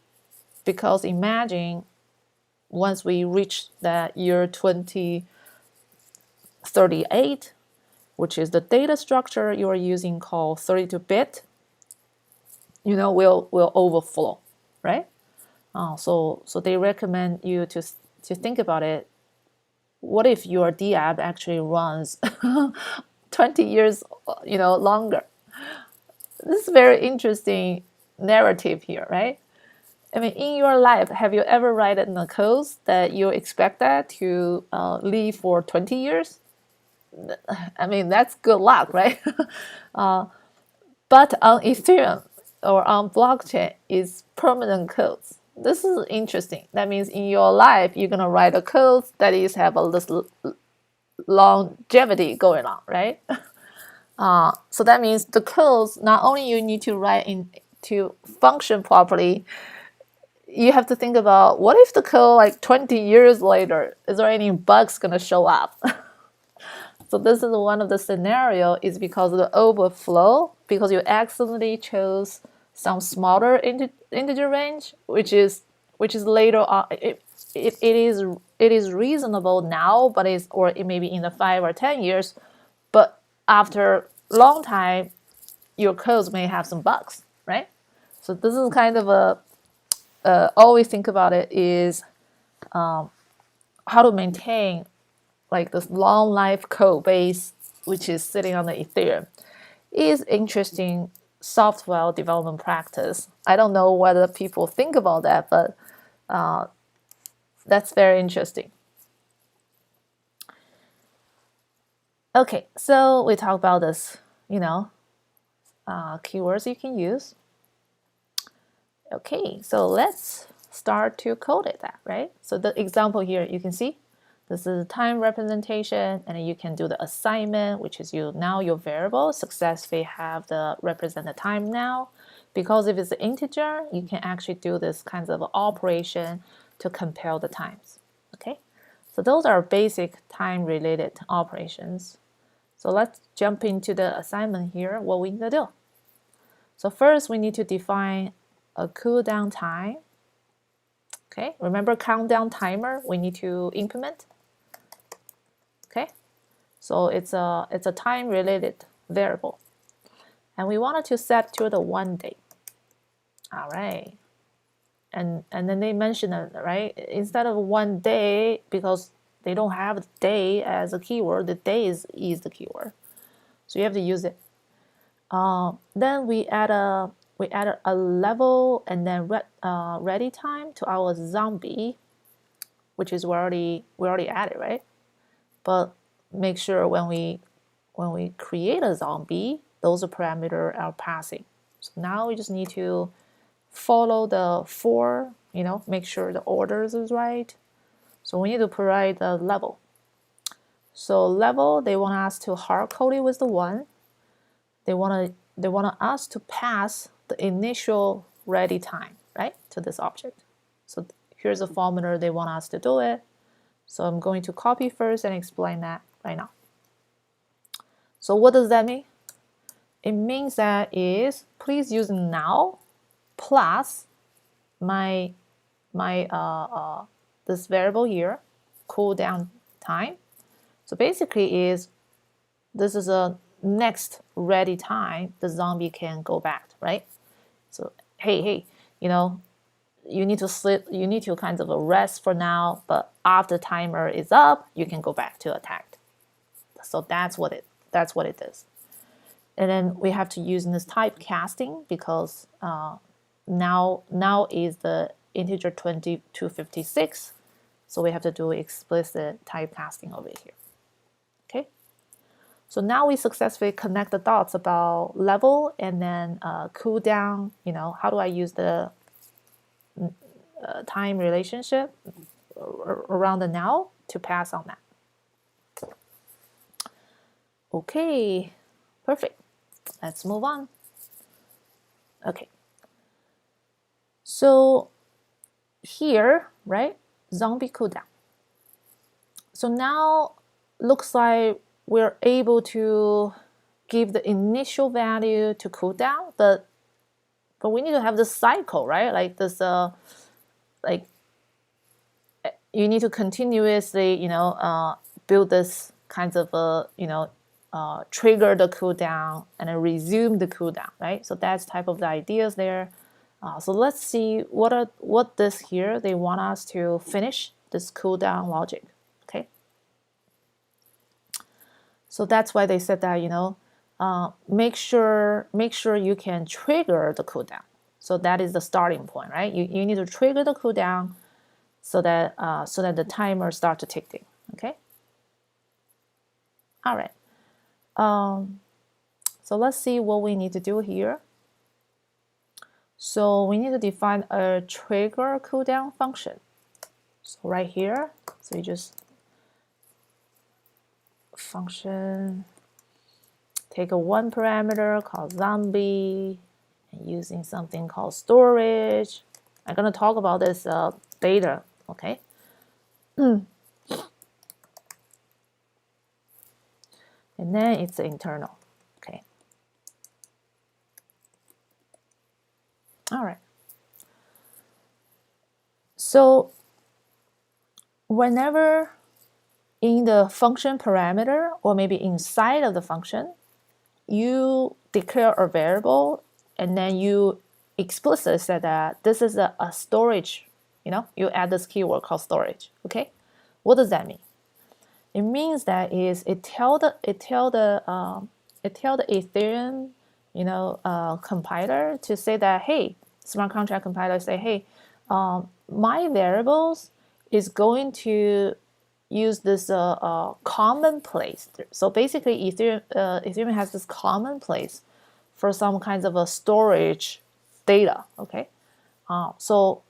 because imagine once we reach that year 2038, which is the data structure you are using called 32-bit, you know, will overflow, right? So they recommend you to think about it. What if your DApp actually runs 20 years, you know, longer? This is very interesting narrative here, right? I mean, in your life, have you ever written a code that you expect that to live for 20 years? I mean, that's good luck, right? But on Ethereum or on blockchain is permanent codes. This is interesting. That means in your life, you're going to write a code that is have a little longevity going on, right? So that means the codes, not only you need to write in to function properly, you have to think about what if the code like 20 years later, is there any bugs going to show up? So this is one of the scenario is because of the overflow, because you accidentally chose some smaller integer range, which is later on. It is reasonable now, but it may be in the 5 or 10 years, but after long time, your codes may have some bugs, right? So this is kind of a always think about it is how to maintain like this long life code base, which is sitting on the Ethereum, is interesting software development practice. I don't know whether people think about that, but that's very interesting. Okay, so we talk about this, keywords you can use. Okay, so let's start to code it that, right? So the example here, you can see this is a time representation, and you can do the assignment, which is now your variable successfully have the represent the time now. Because if it's an integer, you can actually do this kinds of operation to compare the times. Okay, so those are basic time related operations. So let's jump into the assignment here, what we need to do. So first we need to define a cooldown time. Okay, remember countdown timer we need to implement. Okay, so it's a time related variable, and we wanted to set to the 1 day. All right, and then they mentioned it, right, instead of 1 day, because they don't have the day as a keyword, the day is the keyword, so you have to use it. Then we add a level and then ready time to our zombie, which is we already added, right? But make sure when we create a zombie, those parameters are passing. So now we just need to follow the for, make sure the orders is right. So we need to provide the level. So level, they want us to hard code it with the 1. They want us to pass the initial ready time, right, to this object. So here's a formula they want us to do it. So I'm going to copy first and explain that right now. So what does that mean? It means that is please use now plus my this variable here, cooldown time. So basically is this is a next ready time the zombie can go back, right? So hey, you need to kind of rest for now, but after timer is up, you can go back to attack. So that's what it is. And then we have to use this type casting because now is the integer 20 to 56, so we have to do explicit type casting over here. Okay, so now we successfully connect the dots about level and then cooldown. How do I use the time relationship around the now to pass on that. Okay, perfect. Let's move on. Okay, so here, right, zombie cooldown. So now looks like we're able to give the initial value to cooldown, but we need to have the cycle, right? Like this, like you need to continuously, build this kinds of, trigger the cooldown and then resume the cooldown, right? So that's type of the ideas there. So let's see what this here they want us to finish this cooldown logic. Okay. So that's why they said that make sure you can trigger the cooldown. So that is the starting point, right? You need to trigger the cooldown so that the timer starts to tick in. Okay. All right. So let's see what we need to do here. So we need to define a trigger cooldown function. So right here, so you just function, take a 1 parameter called zombie, and using something called storage. I'm going to talk about this later, okay? And then it's internal, okay? All right. So whenever in the function parameter or maybe inside of the function, you declare a variable and then you explicitly say that this is a storage, you add this keyword called storage, okay? What does that mean? It means that is it tell the Ethereum, compiler to say that, hey, smart contract compiler say, hey, my variables is going to, use this common place. So basically, Ethereum has this common place for some kinds of a storage data. Okay, so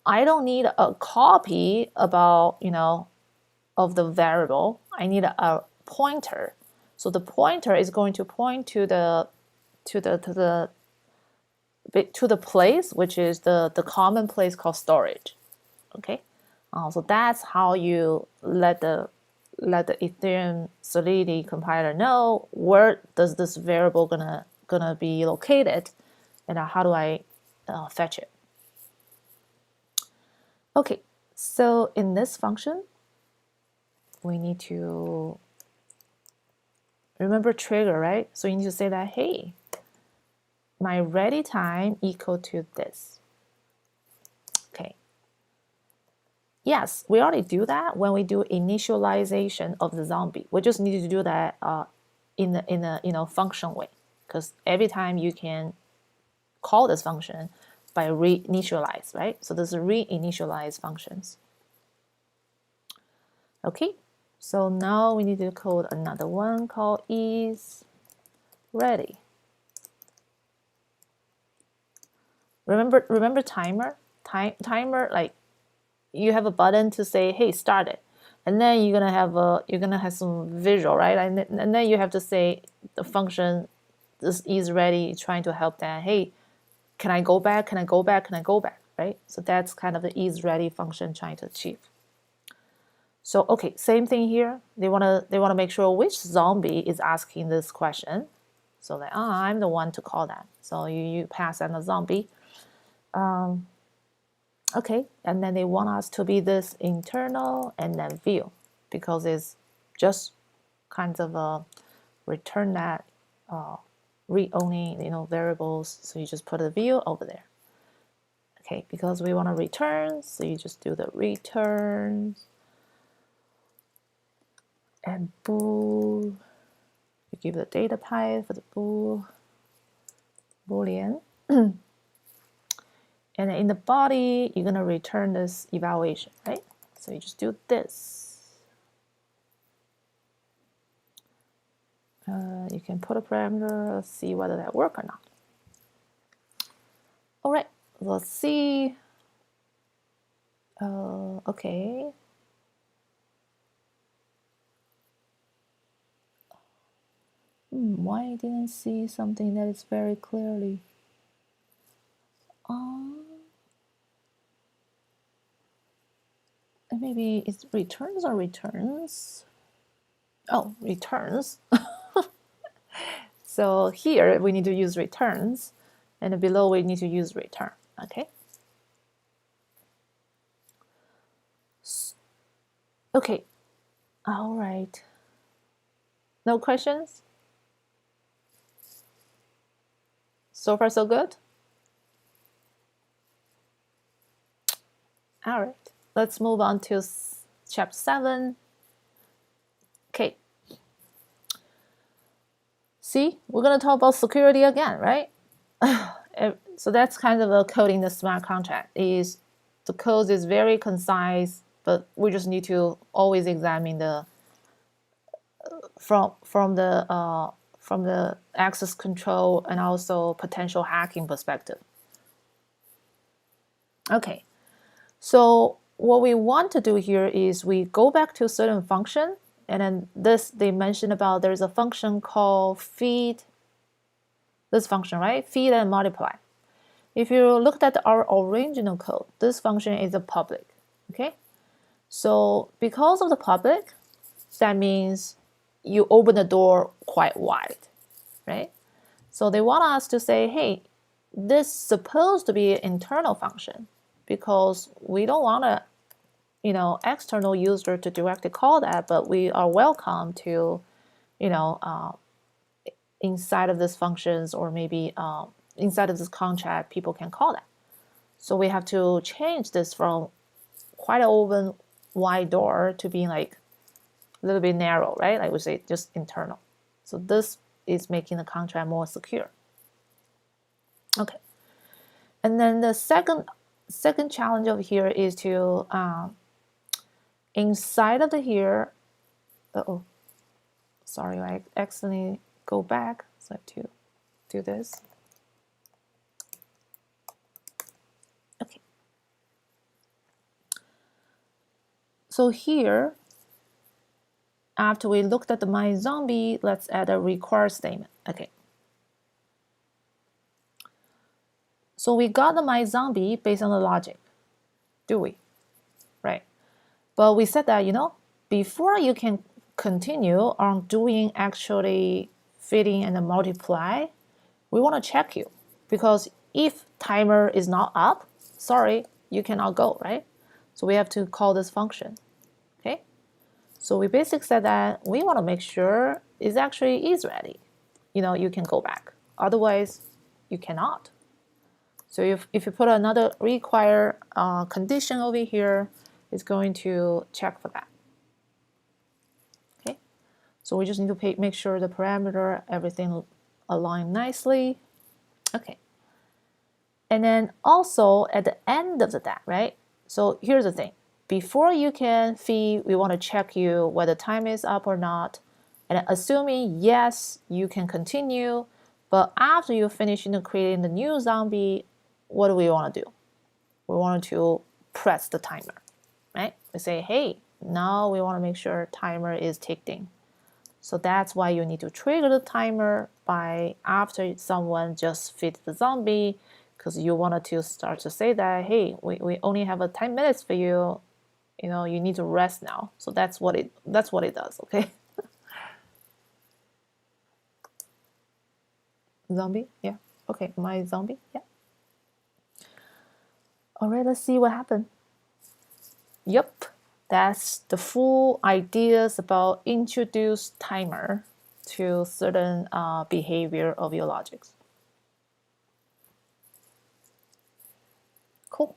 I don't need a copy about of the variable. I need a pointer. So the pointer is going to point to the place, which is the common place called storage. Okay, so that's how you let the Ethereum Solidity compiler know where does this variable gonna be located, and how do I fetch it. Okay, so in this function, we need to remember trigger, right? So you need to say that, hey, my ready time equal to this. Okay. Yes, we already do that when we do initialization of the zombie. We just need to do that in a function way, because every time you can call this function by reinitialize, right? So this is reinitialize functions. Okay, so now we need to code another one called is ready. Remember timer? Timer, like you have a button to say, hey, start it. And then you're gonna have some visual, right? And then you have to say the function, this is ready, trying to help that, hey, can I go back? Can I go back? Can I go back? Right? So that's kind of the is ready function trying to achieve. So okay, same thing here. They wanna make sure which zombie is asking this question. So that I'm the one to call that. So you pass in a zombie. Okay, and then they want us to be this internal and then view, because it's just kind of a return that read-only variables. So you just put a view over there. Okay, because we want to return, so you just do the return and bool. You give the data type for the boolean. And in the body, you're going to return this evaluation, right? So you just do this. You can put a parameter, see whether that works or not. All right, let's see. Okay. Why I didn't see something that is very clearly? Maybe it's returns or returns. Oh, returns. So here we need to use returns, and below we need to use return. Okay. Okay. All right. No questions? So far, so good? All right. Let's move on to chapter 7. Okay. See, we're going to talk about security again, right? So that's kind of a coding the smart contract. Is the code is very concise, but we just need to always examine the from the access control and also potential hacking perspective. Okay, so what we want to do here is we go back to a certain function, and then this they mentioned about there's a function called feed. This function, right? Feed and multiply. If you looked at our original code, this function is a public. Okay, so because of the public, that means you open the door quite wide, right? So they want us to say, hey, this is supposed to be an internal function, because we don't want to, external user to directly call that, but we are welcome to, inside of this functions, or maybe inside of this contract, people can call that. So we have to change this from quite an open wide door to being like a little bit narrow, right? Like we say, just internal. So this is making the contract more secure. Okay. And then the second challenge over here is to inside of the here, sorry, I accidentally go back, so I have to do this. Okay. So here, after we looked at the myZombie, let's add a require statement. Okay. So we got the myZombie based on the logic, do we? Right. But we said that, before you can continue on doing actually fitting and multiply, we want to check you. Because if timer is not up, sorry, you cannot go, right? So we have to call this function. Okay. So we basically said that we want to make sure it actually is ready. You can go back. Otherwise, you cannot. So if you put another require condition over here, it's going to check for that. Okay. So we just need to make sure the parameter, everything align nicely. Okay. And then also at the end of that, right? So here's the thing. Before you can feed, we want to check you whether time is up or not. And assuming yes, you can continue. But after you finish creating the new zombie, what do we want to do? We want to press the timer, right? We say, hey, now we want to make sure timer is ticking. So that's why you need to trigger the timer by after someone just feed the zombie, because you wanted to start to say that, hey, we only have 10 minutes for you. You need to rest now. So that's what it does, okay? Zombie, yeah. Okay, myZombie, yeah. All right, let's see what happened. Yep, that's the full ideas about introduce timer to certain behavior of your logics. Cool.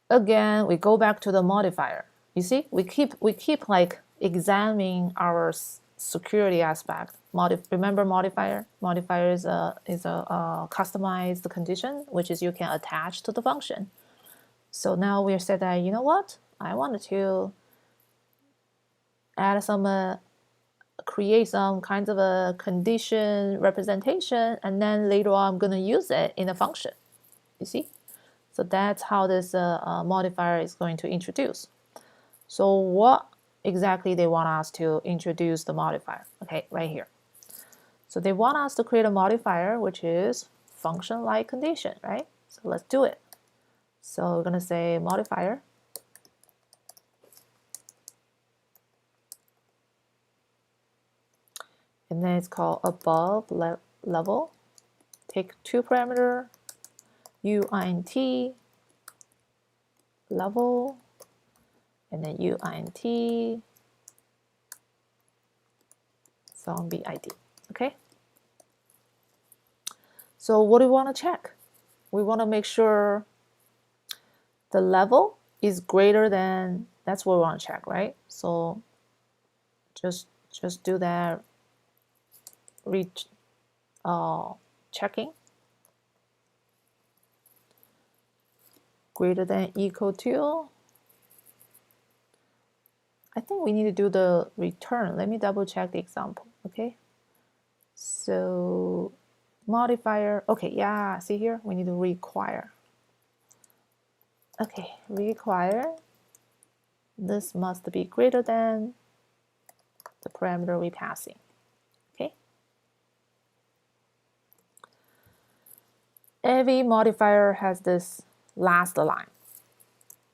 Again, we go back to the modifier. You see, we keep like examining our security aspect. Remember modifier? Modifier is a customized condition, which is you can attach to the function. So now we said that, you know what? I wanted to add some, create some kinds of a condition representation, and then later on I'm going to use it in a function. You see? So that's how this modifier is going to introduce. So what exactly they want us to introduce the modifier? Okay, right here. So they want us to create a modifier, which is function-like condition, right? So let's do it. So we're going to say modifier. And then it's called above level. Take two parameter, uint level, and then uint zombie ID. Okay. So what do we want to check? We want to make sure the level is greater than, that's what we want to check, right? So just do that checking greater than equal to. I think we need to do the return. Let me double check the example. Okay. So modifier. Okay, yeah, see here, we need to require. Okay, require. This must be greater than the parameter we passing. Okay. Every modifier has this last line.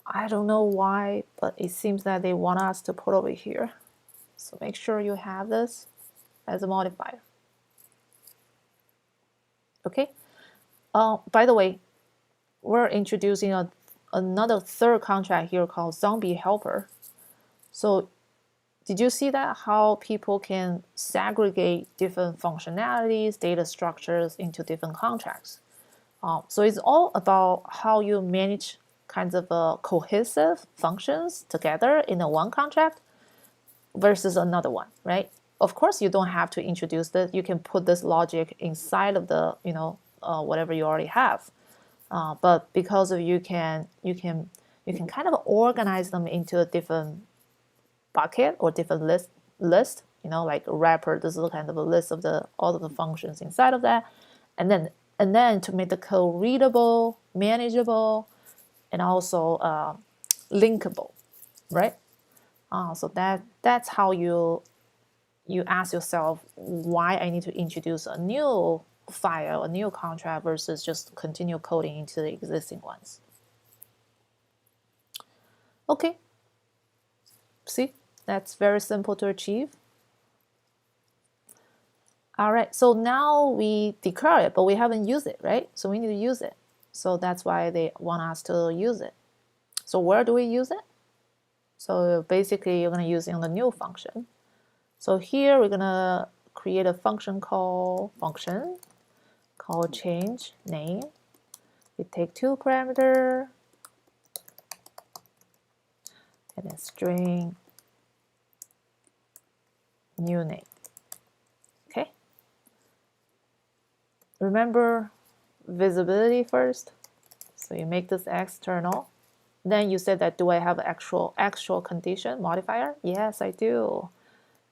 I don't know why, but it seems that they want us to put over here. So make sure you have this as a modifier. Okay. By the way, we're introducing another third contract here called zombie helper. So did you see that how people can segregate different functionalities, data structures into different contracts? So it's all about how you manage kinds of cohesive functions together in a one contract versus another one, right? Of course, you don't have to introduce this. You can put this logic inside of the, whatever you already have. But because of you can you can kind of organize them into a different bucket or different list, you know, like a wrapper. This is kind of a list of all of the functions inside of that, and then to make the code readable, manageable, and also linkable, right? So that's how you ask yourself why I need to introduce a new file, a new contract versus just continue coding into the existing ones. Okay, see, that's very simple to achieve. All right, so now we declare it, but we haven't used it, right? So we need to use it. So that's why they want us to use it. So where do we use it? So basically, you're going to use it in the new function. So here we're going to create a function called change name. We take 2 parameters and then string new name. Okay. Remember visibility first. So you make this external. Then you said that, do I have actual condition modifier? Yes, I do.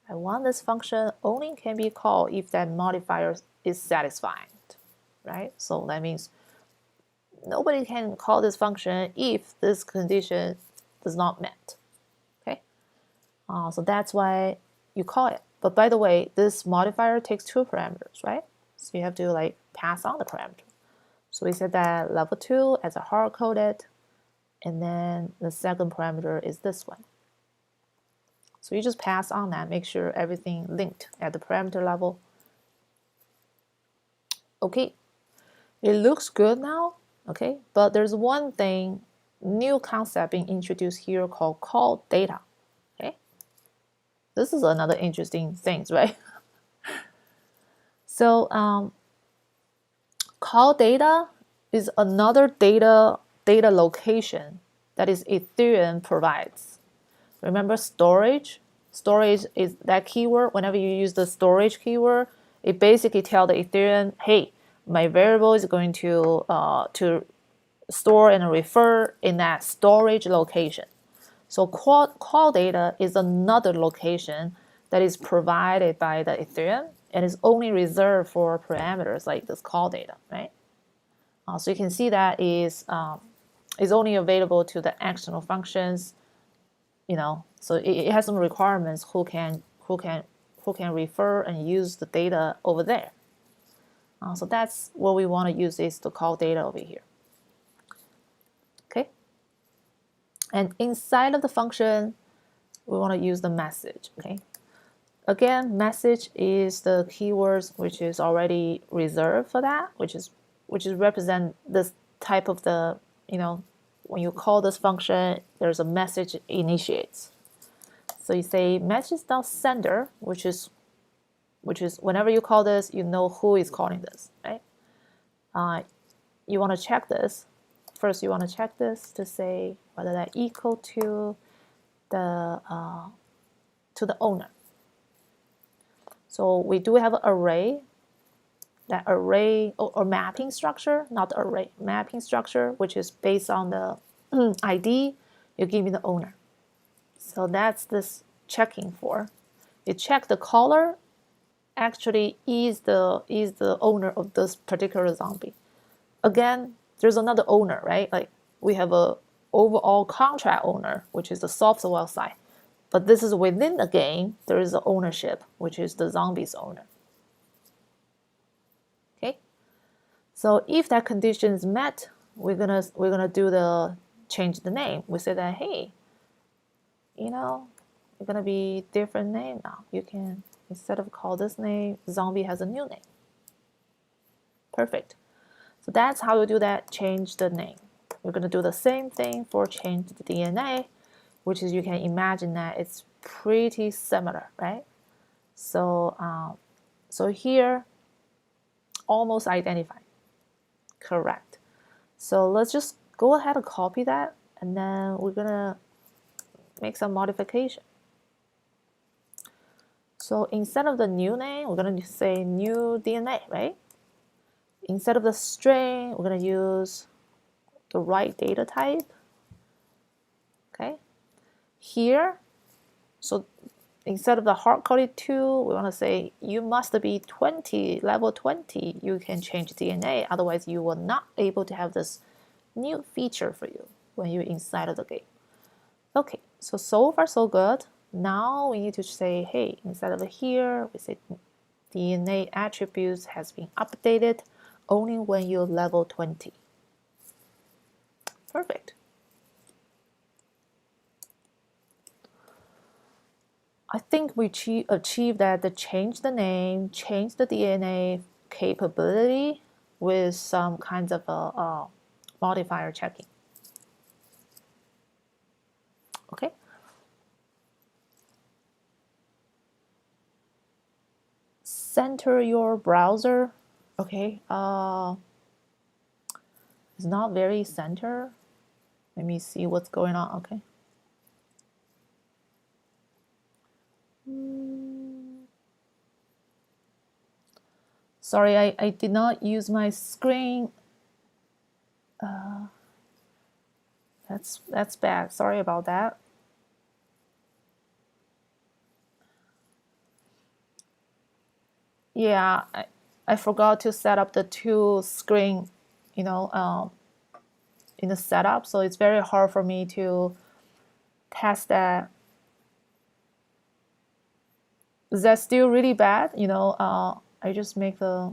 I want this function only can be called if that modifier is satisfied, right? So that means nobody can call this function if this condition is not met, okay? So that's why you call it. But by the way, this modifier takes 2 parameters, right? So you have to like pass on the parameter. So we said that level 2 as a hard-coded, and then the second parameter is this one. So you just pass on that, make sure everything linked at the parameter level. Okay, it looks good now, okay? But there's one thing, new concept being introduced here called call data, okay? This is another interesting thing, right? So call data is another data location that is Ethereum provides. Remember storage? Storage is that keyword. Whenever you use the storage keyword, it basically tells the Ethereum, hey, my variable is going to store and refer in that storage location. So call data is another location that is provided by the Ethereum and is only reserved for parameters like this call data, right? So you can see that is only available to the external functions, you know. So it has some requirements who can refer and use the data over there. So that's what we want to use is the call data over here. Okay. And inside of the function, we want to use the message. Okay. Again, message is the keywords which is already reserved for that, which is represent this type of the, you know, when you call this function, there's a message initiates. So you say message.sender, which is whenever you call this, you know who is calling this, right? You want to check this. First, you want to check this to say whether that equal to the owner. So we do have an array. That array or mapping structure, not array, mapping structure, which is based on the ID, you give me the owner. So that's this checking for. You check the caller actually is the owner of this particular zombie. Again, there's another owner, right? Like we have a overall contract owner, which is the software side. But this is within the game, there is the ownership, which is the zombie's owner. Okay. So if that condition is met, we're gonna do the change the name. We say that, hey, you know, it's gonna be different name now. You can, instead of call this name, zombie has a new name. Perfect. So that's how you do that, change the name. We're gonna do the same thing for change the DNA, which is you can imagine that it's pretty similar, right? So so here, almost identified. Correct. So let's just go ahead and copy that, and then we're gonna make some modification. So instead of the new name, we're gonna say new DNA, right? Instead of the string, we're gonna use the right data type. here, so instead of the hard-coded 2, we want to say you must be 20, level 20. You can change DNA, otherwise you will not able to have this new feature for you when you're inside of the game. Okay, so far so good. Now we need to say, hey, instead of here, we say DNA attributes has been updated only when you're level 20. Perfect. I think we achieved that, change the name, change the DNA capability with some kinds of a modifier checking. Okay. Center your browser. Okay. It's not very center. Let me see what's going on. Okay. Sorry, I did not use my screen. That's bad. Sorry about that. Yeah, I forgot to set up the 2 screen, in the setup, so it's very hard for me to test that. Is that still really bad? I just make the,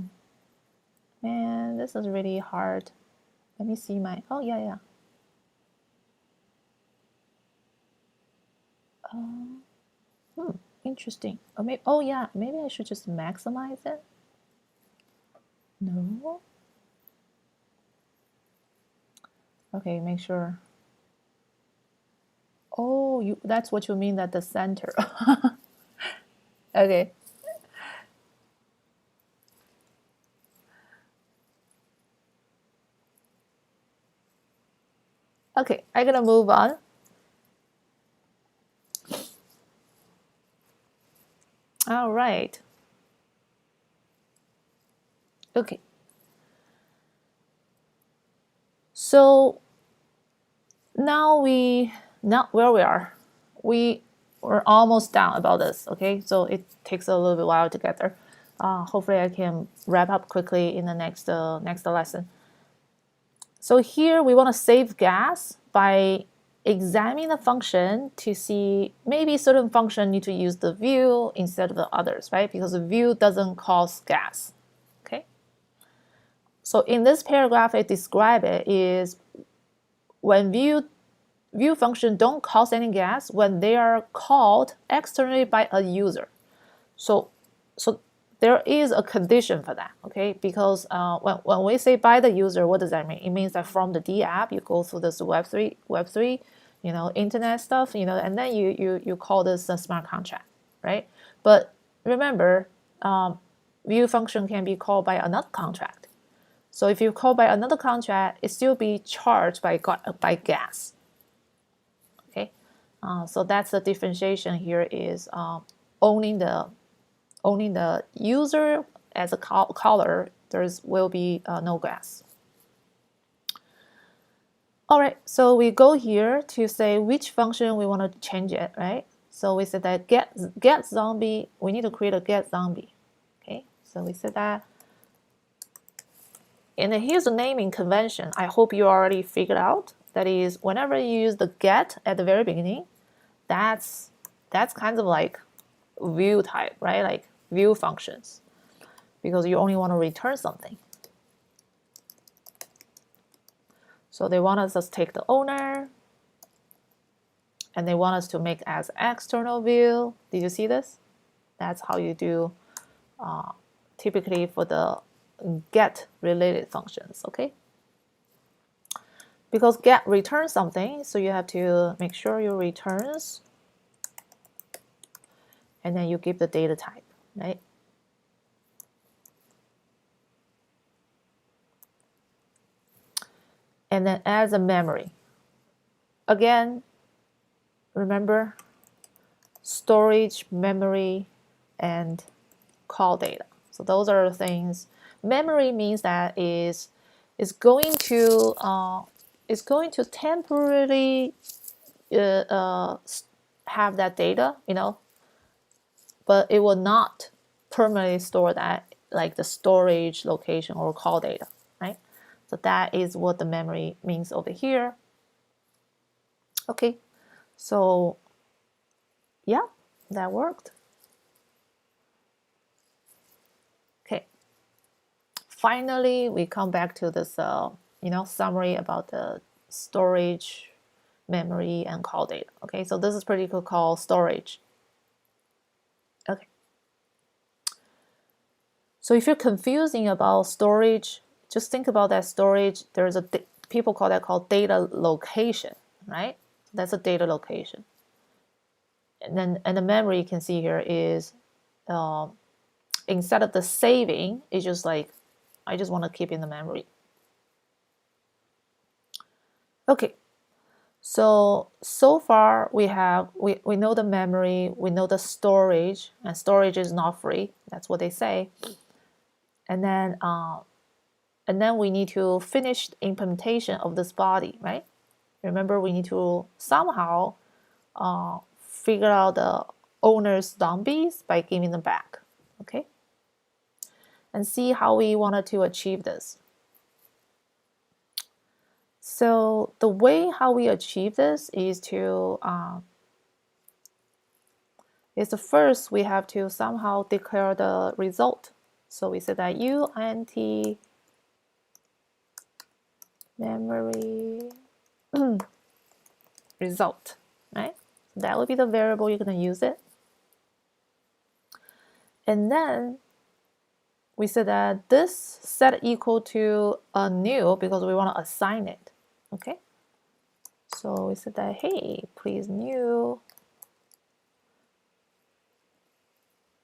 man, this is really hard. Let me see my, oh yeah. Interesting. Oh yeah, maybe I should just maximize it. No. Okay, make sure. Oh, that's what you mean at the center. Okay. Okay, I'm gonna move on. All right. Okay. So now where we are. We're almost done about this. Okay, so it takes a little bit while to get there. Hopefully, I can wrap up quickly in the next lesson. So here we want to save gas by examining the function to see maybe certain function need to use the view instead of the others, right? Because the view doesn't cause gas. Okay. So in this paragraph, I describe it is when view function don't cause any gas when they are called externally by a user. So there is a condition for that, okay? Because when we say by the user, what does that mean? It means that from the D app, you go through this Web3, internet stuff, and then you call this a smart contract, right? But remember, view function can be called by another contract. So if you call by another contract, it still be charged by gas. Okay, so that's the differentiation here is owning the user as a caller. Will be no gas. All right, so we go here to say which function we want to change it, right? So we said that get zombie. We need to create a get zombie. Okay, so we said that. And then here's the naming convention. I hope you already figured out. That is, whenever you use the get at the very beginning, that's kind of like view type, right? Like view functions, because you only want to return something. So they want us to take the owner, and they want us to make as external view. Did you see this? That's how you do typically for the get related functions, okay? Because get returns something, so you have to make sure you returns, and then you give the data type, right? And then as a memory. Again, remember storage, memory, and call data. So those are the things. Memory means that is going to temporarily have that data, but it will not permanently store that like the storage location or call data, right? So that is what the memory means over here. Okay, so yeah, that worked. Okay, finally we come back to this summary about the storage, memory, and call data. Okay, so this is pretty cool, called storage. Okay, so if you're confusing about storage, just think about that storage. There's a people call that called data location, right? That's a data location. And the memory you can see here is instead of the saving, it's just like I just want to keep in the memory. Okay, so far we know the memory, we know the storage, and storage is not free. That's what they say. And then we need to finish the implementation of this body, right? Remember, we need to somehow figure out the owner's zombies by giving them back, okay? And see how we wanted to achieve this. So the way how we achieve this is to first we have to somehow declare the result. So we said that uint memory result, right? So that would be the variable you're going to use it. And then we said that this set equal to a new because we want to assign it. Okay. So we said that, hey, please new.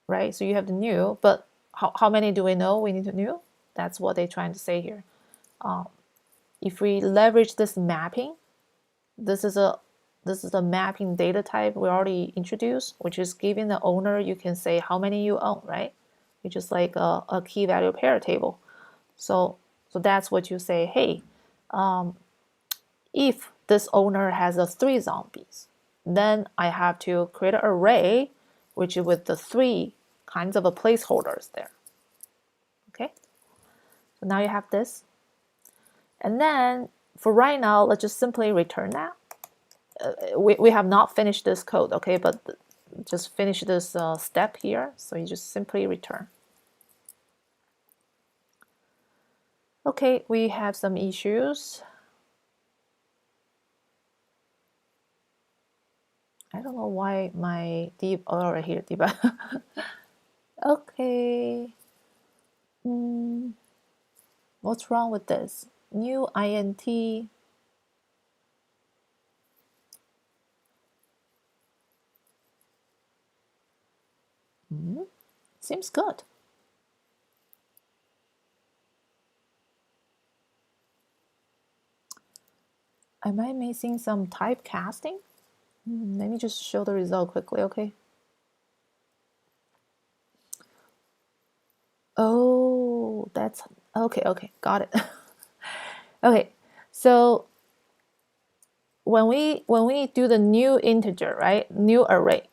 Right. So you have the new, but how many do we know we need to new? That's what they're trying to say here. If we leverage this mapping, this is a mapping data type we already introduced, which is giving the owner, you can say how many you own, right? It's just like a key value pair table. So that's what you say, hey, if this owner has 3 zombies, then I have to create an array, which is with the 3 kinds of placeholders there. Okay, so now you have this. And then for right now, let's just simply return that. We have not finished this code, okay, but just finish this step here. So you just simply return. Okay, we have some issues. I don't know why my right here debug. Okay. What's wrong with this? New int. Seems good. Am I missing some typecasting? Let me just show the result quickly, okay? Oh, that's okay, got it. Okay, so when we do the new integer, right? New array,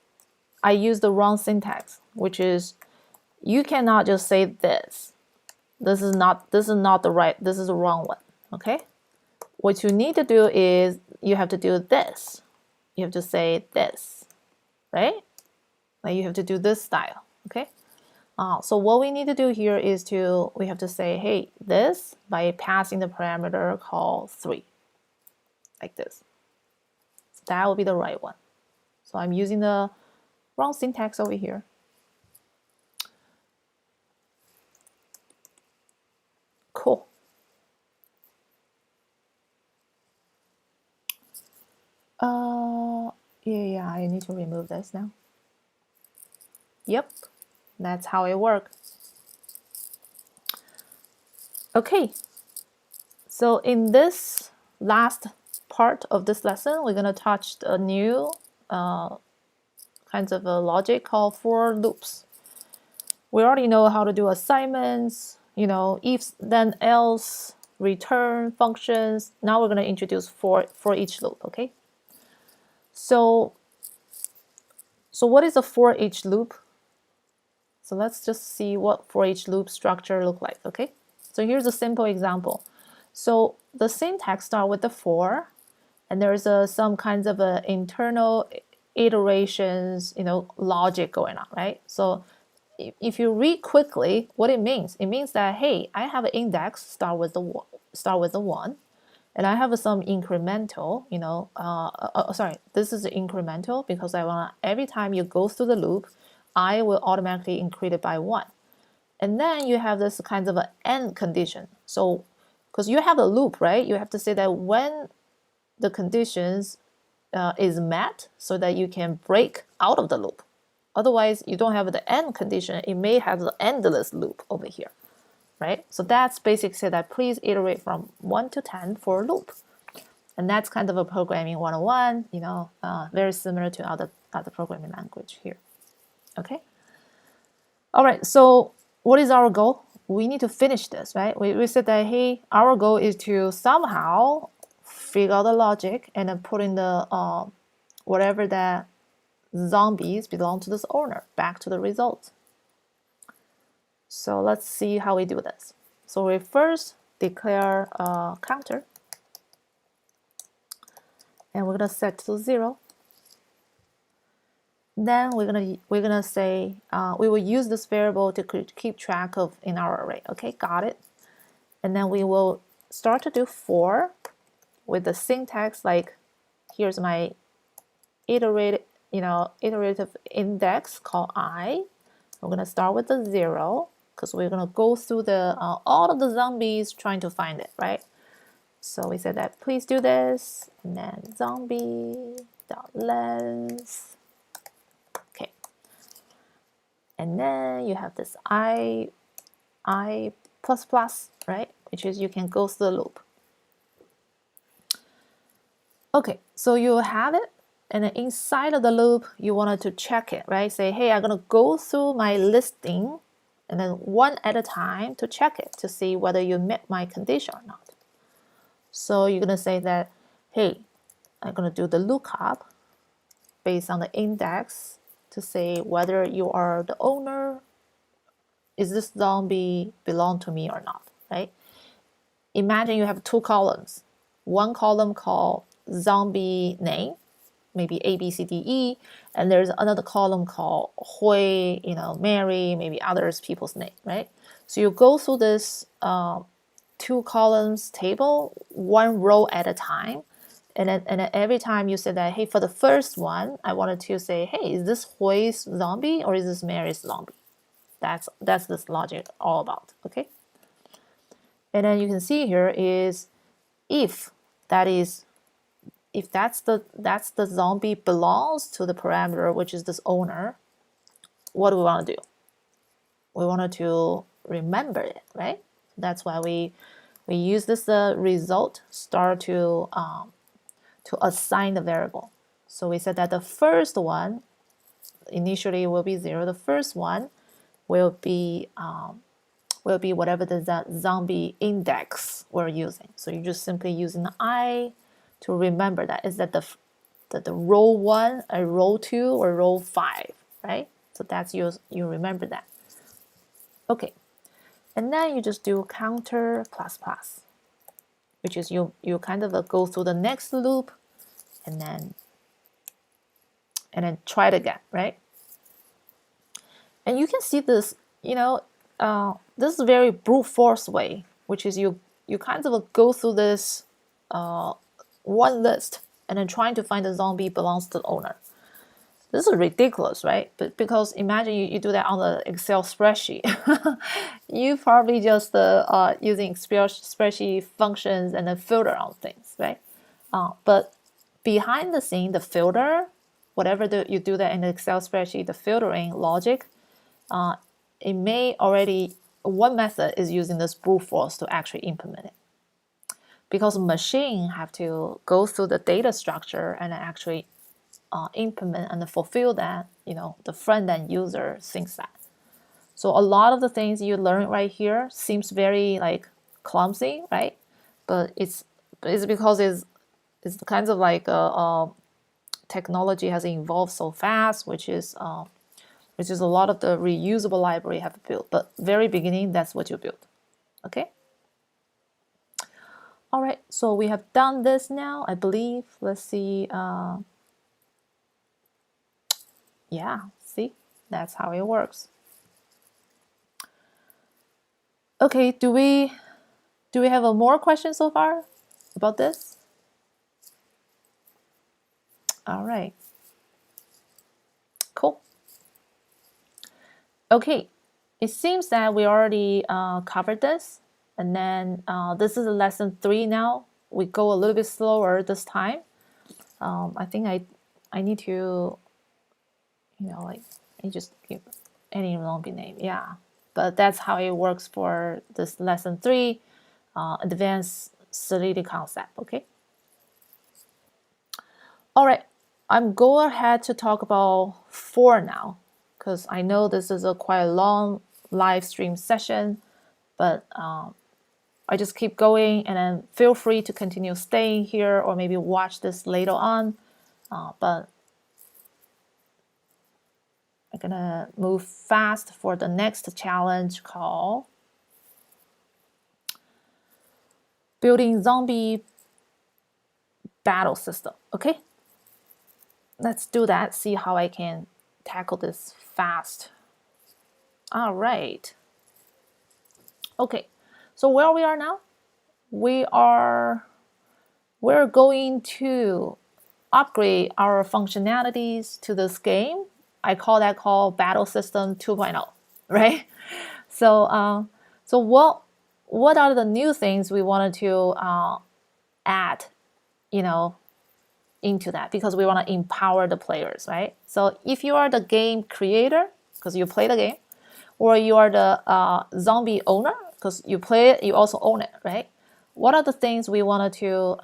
I use the wrong syntax, which is you cannot just say this. This is not the right, this is the wrong one, okay? What you need to do is you have to do this. You have to say this, right? Like you have to do this style, okay? So what we need to do here is we have to say, hey, this by passing the parameter called 3, like this. So that will be the right one. So I'm using the wrong syntax over here. Cool. Yeah, I need to remove this now. Yep, that's how it works. Okay, so in this last part of this lesson, we're going to touch a new kinds of a logic called for loops. We already know how to do assignments, if, then, else, return functions. Now we're going to introduce for each loop, okay? So So what is a for each loop? So let's just see what for each loop structure look like, okay? So here's a simple example. So the syntax start with the for, and there's some kinds of internal iterations, logic going on, right? So if you read quickly, what it means that, hey, I have an index start with the 1, and I have some incremental, sorry, this is incremental because I want every time you go through the loop, I will automatically increase it by 1. And then you have this kind of an end condition. So, because you have a loop, right? You have to say that when the conditions is met so that you can break out of the loop. Otherwise, you don't have the end condition. It may have the endless loop over here, right? So that's basically say that please iterate from 1 to 10 for a loop. And that's kind of a programming 101, very similar to other programming language here. Okay. All right. So what is our goal? We need to finish this, right? We said that, hey, our goal is to somehow figure out the logic and then put in the whatever that zombies belong to this owner back to the result. So let's see how we do this. So we first declare a counter, and we're gonna set to 0. Then we're gonna say we will use this variable to keep track of in our array. Okay, got it. And then we will start to do for with the syntax like, here's my iterative index called I. We're gonna start with the 0 because we're gonna go through the all of the zombies trying to find it, right? So we said that please do this, and then zombie.length. Okay, and then you have this I plus plus, right? Which is you can go through the loop. Okay, so you have it, and then inside of the loop, you wanted to check it, right? Say, hey, I'm gonna go through my listing, and then one at a time to check it to see whether you met my condition or not. So you're gonna say that, hey, I'm gonna do the lookup based on the index to say whether you are the owner, is this zombie belong to me or not, right? Imagine you have 2 columns. One column called zombie name, maybe A, B, C, D, E, and there's another column called Hui, Mary, maybe others people's name, right? So you go through this 2 columns table, 1 row at a time, and then every time you say that, hey, for the first one, I wanted to say, hey, is this Hui's zombie or is this Mary's zombie? That's this logic all about, okay? And then you can see here is if that's the zombie belongs to the parameter, which is this owner, what do we want to do? We wanted to remember it, right? That's why we use this result start to assign the variable. So we said that the first one initially will be 0. The first one will be whatever the zombie index we're using. So you're just simply using the I to remember that. Is that the row 1, a row 2, or row 5, right? So that's you remember that. Okay, and then you just do counter plus plus, which is you kind of go through the next loop and then try it again, right? And you can see this, this is a very brute force way, which is you kind of go through this one list and then trying to find the zombie belongs to the owner. This is ridiculous, right? But because imagine you do that on the Excel spreadsheet. You probably just using spreadsheet functions and then filter on things, right? But behind the scene, the filter, whatever you do that in the Excel spreadsheet, the filtering logic, it may already, one method is using this brute force to actually implement it. Because machine have to go through the data structure and actually implement and fulfill that, the front-end user thinks that. So a lot of the things you learn right here seems very like clumsy, right? But it's because it's kind of like technology has evolved so fast, which is a lot of the reusable library have built. But very beginning, that's what you build. Okay. All right. So we have done this now, I believe. Let's see. Yeah. See, that's how it works. Okay. Do we have a more questions so far about this? All right. Cool. Okay. It seems that we already covered this. And then this is lesson 3 now. We go a little bit slower this time. I think I need to, I just give any zombie name. Yeah. But that's how it works for this lesson 3, advanced solidity concept. Okay. All right. I'm going ahead to talk about 4 now, because I know this is a quite long live stream session, but I just keep going, and then feel free to continue staying here or maybe watch this later on. But I'm gonna move fast for the next challenge called building zombie battle system. Okay, let's do that. See how I can tackle this fast. All right. Okay, so where we are now, we're going to upgrade our functionalities to this game. I call that Battle System 2.0, right? So, so what are the new things we wanted to add, into that, because we want to empower the players, right? So if you are the game creator, because you play the game, or you are the zombie owner, because you play it, you also own it, right? What are the things we wanted to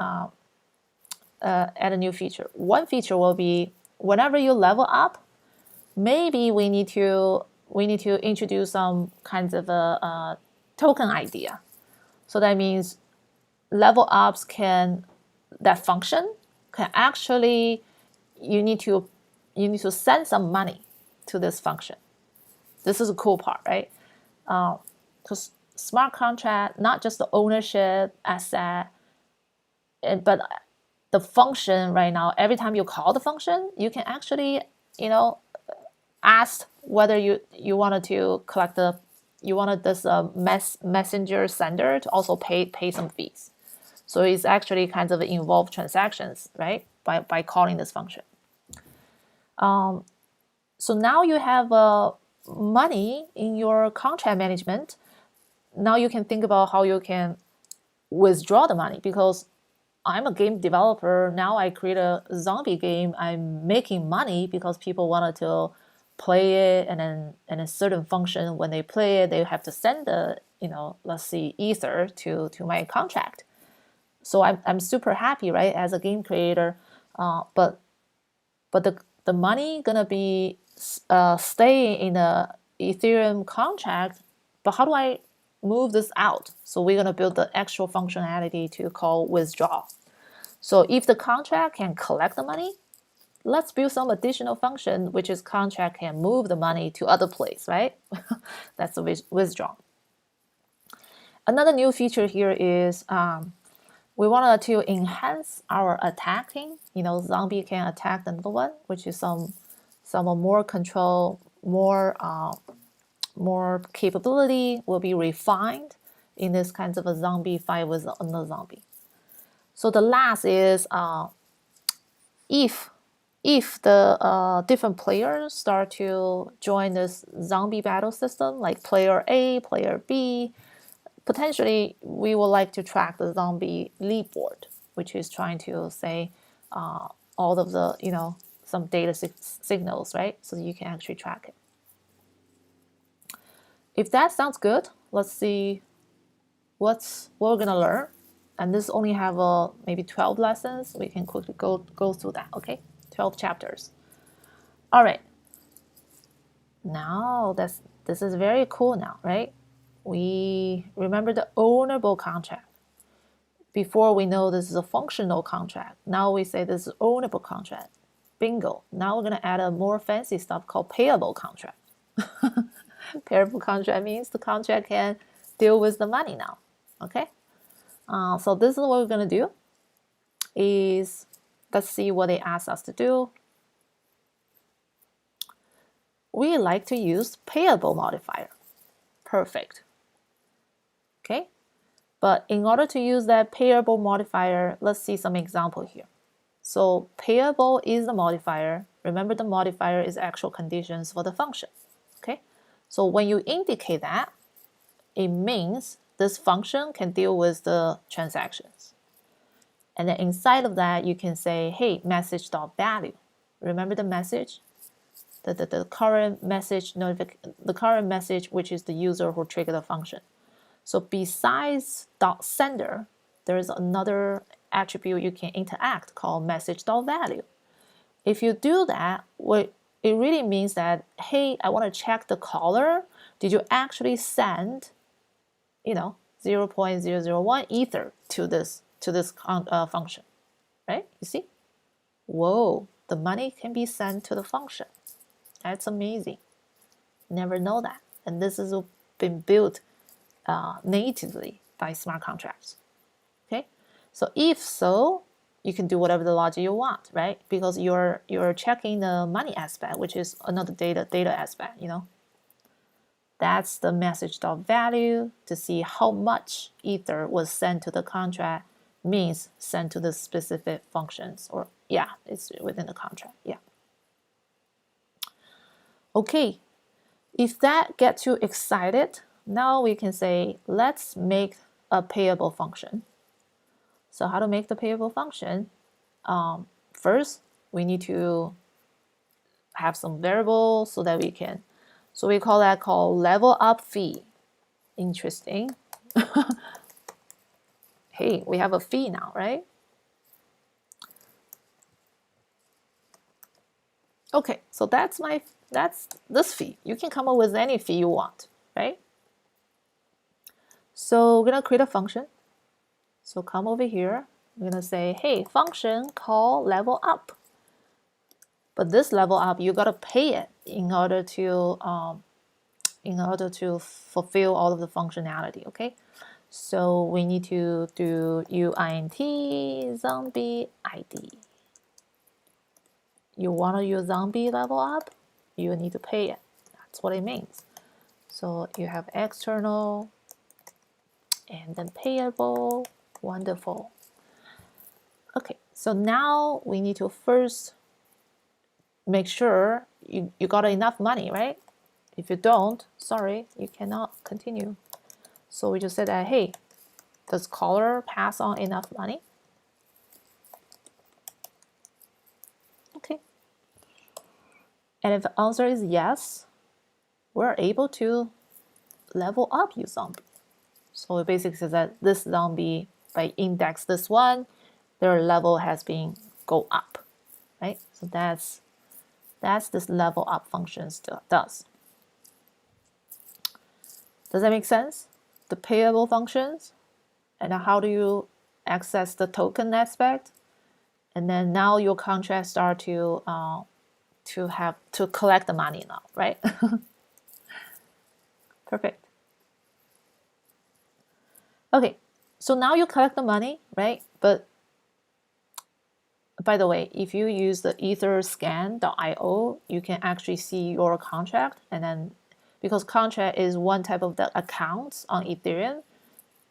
add a new feature? One feature will be whenever you level up, maybe we need to introduce some kinds of a token idea. So that means level ups that function can actually, you need to send some money to this function. This is a cool part, right? Because smart contract, not just the ownership asset, but the function right now, every time you call the function, you can actually, ask whether you wanted to collect you wanted this messenger sender to also pay some fees. So it's actually kind of involved transactions, right? By calling this function. So now you have money in your contract management. Now you can think about how you can withdraw the money, because I'm a game developer. Now I create a zombie game. I'm making money because people wanted to play it, and then a certain function, when they play it, they have to send the, let's see, ether to my contract. So I'm super happy, right, as a game creator. But the money gonna be staying in the Ethereum contract. But how do I move this out? So we're gonna build the actual functionality to call withdraw. So if the contract can collect the money, let's build some additional function, which is contract can move the money to other place, right? That's the withdraw. Another new feature here is we wanted to enhance our attacking. Zombie can attack another one, which is some more control, more capability will be refined in this kinds of a zombie fight with another zombie. So the last is if the different players start to join this zombie battle system, like player A, player B, potentially we would like to track the zombie leaderboard, which is trying to say all of the, some data signals, right? So you can actually track it. If that sounds good, let's see what we're gonna learn. And this only have maybe 12 lessons. We can quickly go through that, okay? 12 chapters. All right. Now this is very cool now, right? We remember the ownable contract. Before we know this is a functional contract. Now we say this is ownable contract. Bingo. Now we're going to add a more fancy stuff called payable contract. Payable contract means the contract can deal with the money now. Okay. So this is what we're going to do. Let's see what they ask us to do. We like to use payable modifier. Perfect. Okay. But in order to use that payable modifier, let's see some example here. So payable is the modifier. Remember, the modifier is actual conditions for the function. Okay. So when you indicate that, it means this function can deal with the transactions. And then inside of that, you can say, hey, message.value. Remember the message? The current message the current message, which is the user who triggered the function. So besides .sender, there is another attribute you can interact called message.value. If you do that, it really means that, hey, I want to check the caller. Did you actually send, 0.001 ether to this function, right? You see? Whoa, the money can be sent to the function. That's amazing. Never know that. And this has been built natively by smart contracts. Okay, so if so, you can do whatever the logic you want, right? Because you're checking the money aspect, which is another data aspect. That's the message.value to see how much ether was sent to the contract, means sent to the specific functions, or yeah, it's within the contract. Yeah. Okay, if that gets you excited, now we can say, let's make a payable function. So how to make the payable function? First, we need to have some variables so that we can, so we call that level up fee. Interesting. Hey, we have a fee now, right? Okay, so that's this fee. You can come up with any fee you want, right? So we're gonna create a function. So come over here. We're gonna say, hey, function call level up. But this level up, you gotta pay it in order to fulfill all of the functionality. Okay. So we need to do uint zombie ID. You want to use zombie level up, you need to pay it. That's what it means. So you have external and then payable. Wonderful. Okay, so now we need to first make sure you got enough money, right? If you don't, sorry, you cannot continue. So we just said that, hey, does caller pass on enough money? Okay. And if the answer is yes, we're able to level up your zombie. So it basically says that this zombie, by index this one, their level has been go up, right? So that's this level up function does. Does that make sense? The payable functions, and how do you access the token aspect? And then now your contract start to collect the money now, right? Perfect. Okay, so now you collect the money, right? But by the way, if you use the etherscan.io, you can actually see your contract, and then because contract is one type of the accounts on Ethereum,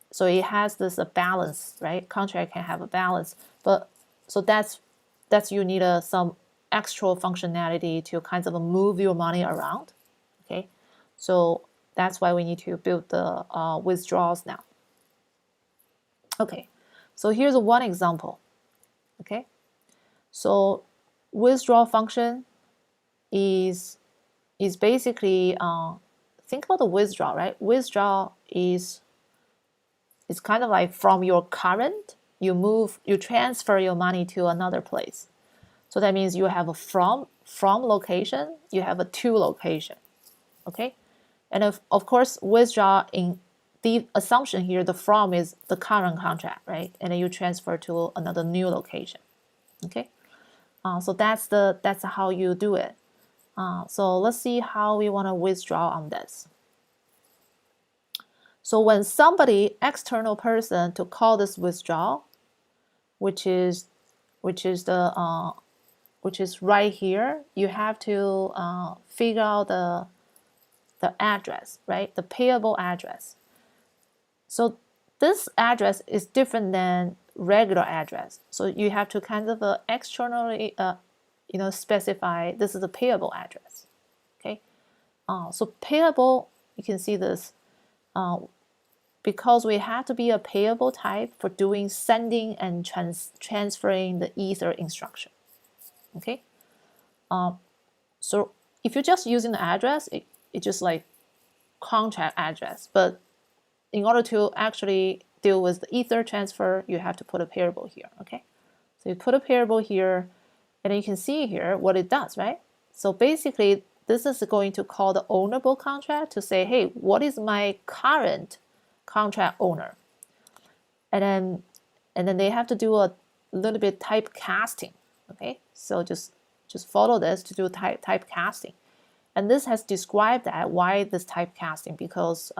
so it has this balance, right? Contract can have a balance, but so that's you need some extra functionality to kind of move your money around. Okay, so that's why we need to build the withdrawals now. Okay, so here's one example. Okay, so withdraw function is basically think about the withdraw, right? Withdraw is kind of like from your current, you transfer your money to another place. So that means you have a from location, you have a to location. Okay, and of course withdraw, in the assumption here, the from is the current contract, right? And then you transfer to another new location. Okay, So that's how you do it. So let's see how we want to withdraw on this. So when somebody external person to call this withdraw, which is right here, you have to figure out the address, right? The payable address. So this address is different than regular address. So you have to kind of externally, specify this is a payable address. Okay. So payable, you can see this because we have to be a payable type for doing sending and transferring the Ether instruction. Okay. So if you're just using the address, it's just like contract address. But in order to actually deal with the Ether transfer, you have to put a payable here. Okay. So you put a payable here, and you can see here what it does, right? So basically, this is going to call the ownable contract to say, hey, what is my current contract owner? And then they have to do a little bit typecasting. Okay, so just follow this to do typecasting. And this has described that why this typecasting, because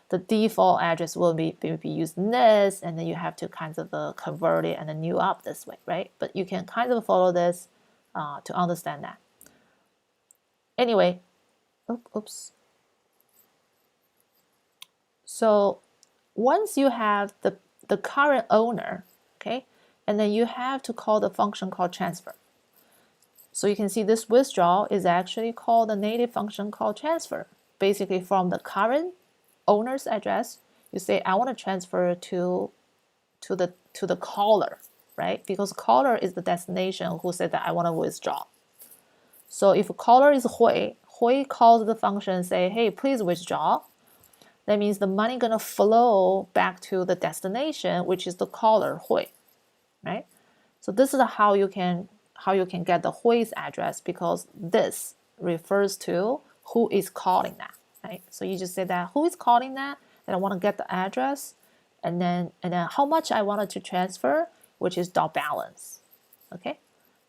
the default address will be using this, and then you have to kind of convert it and then new up this way, right? But you can kind of follow this to understand that. Anyway, oops. So once you have the current owner, okay, and then you have to call the function called transfer. So you can see this withdraw is actually called a native function called transfer. Basically, from the current owner's address, you say I want to transfer to the caller, right? Because caller is the destination who said that I want to withdraw. So if caller is Hui calls the function and say, hey, please withdraw. That means the money gonna flow back to the destination, which is the caller Hui, right? So this is how you can get the Hui's address, because this refers to who is calling that, right? So you just say that who is calling that, and I want to get the address, and then how much I wanted to transfer, which is .balance. Okay,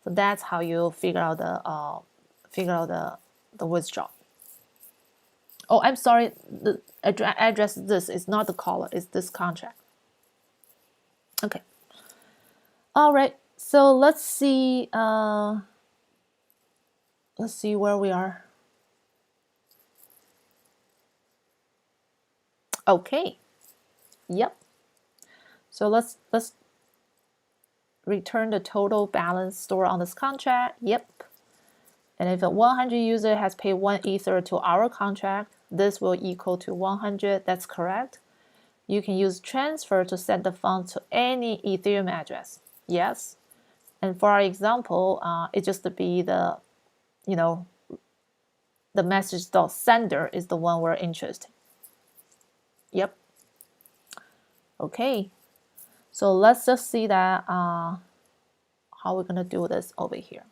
so that's how you figure out the withdrawal. Oh, I'm sorry. The address this is not the caller. It's this contract. Okay. All right. So let's see. Let's see where we are. Okay. Yep. So let's return the total balance stored on this contract. Yep. And if a 100 user has paid 1 Ether to our contract, this will equal to 100. That's correct. You can use transfer to send the funds to any Ethereum address. Yes. And for our example, it just to be the message.sender is the one we're interested. Yep. Okay. So let's just see that how we're gonna do this over here.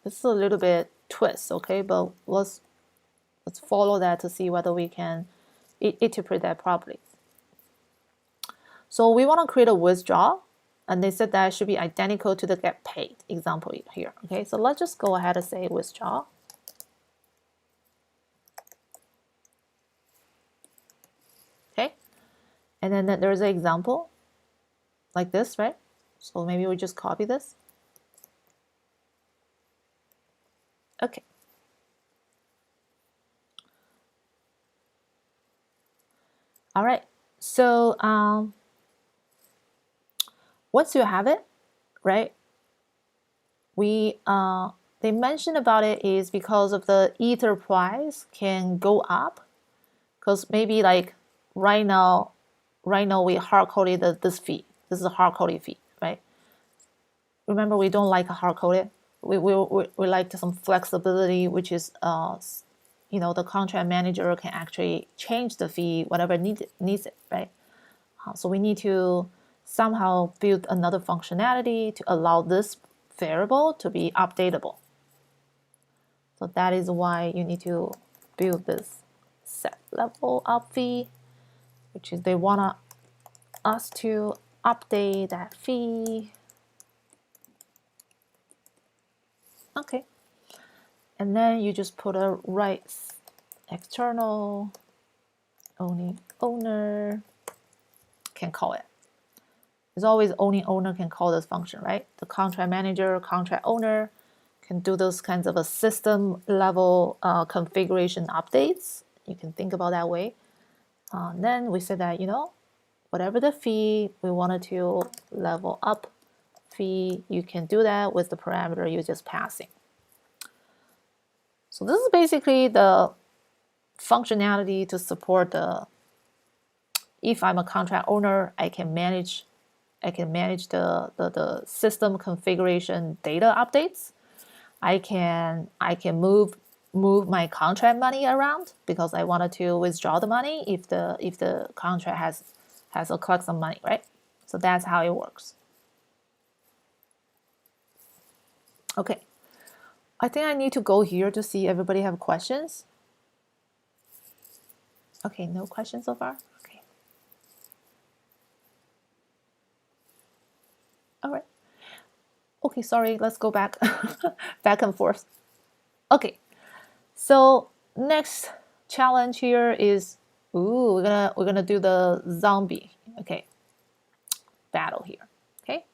This is a little bit twist, okay, but let's follow that to see whether we can interpret that properly. So we want to create a withdraw, and they said that it should be identical to the get paid example here. Okay, so let's just go ahead and say withdraw. Okay, and then there's an example like this, right? So maybe we just copy this. Okay. All right. So once you have it, right? They mentioned about it is because of the Ether price can go up, because maybe like right now we hard coded this fee. This is a hard coded fee, right? Remember, we don't like a hard coded. We like some flexibility, which is the contract manager can actually change the fee whatever needs it, right? So we need to somehow build another functionality to allow this variable to be updatable. So that is why you need to build this set level up fee, which is they wanna us to update that fee. Okay. And then you just put a right external, only owner can call it. There's always only owner can call this function, right? The contract manager, contract owner can do those kinds of a system level configuration updates. You can think about that way. Then we said that, whatever the fee we wanted to level up fee, you can do that with the parameter you're just passing. So this is basically the functionality to support the, if I'm a contract owner, I can manage the system configuration data updates. I can move my contract money around because I wanted to withdraw the money if the contract has a collect some money, right? So that's how it works. Okay. I think I need to go here to see everybody have questions. Okay, no questions so far? Okay. All right. Okay, sorry, let's go back back and forth. Okay. So next challenge here is we're gonna do the zombie, okay, battle here. Okay.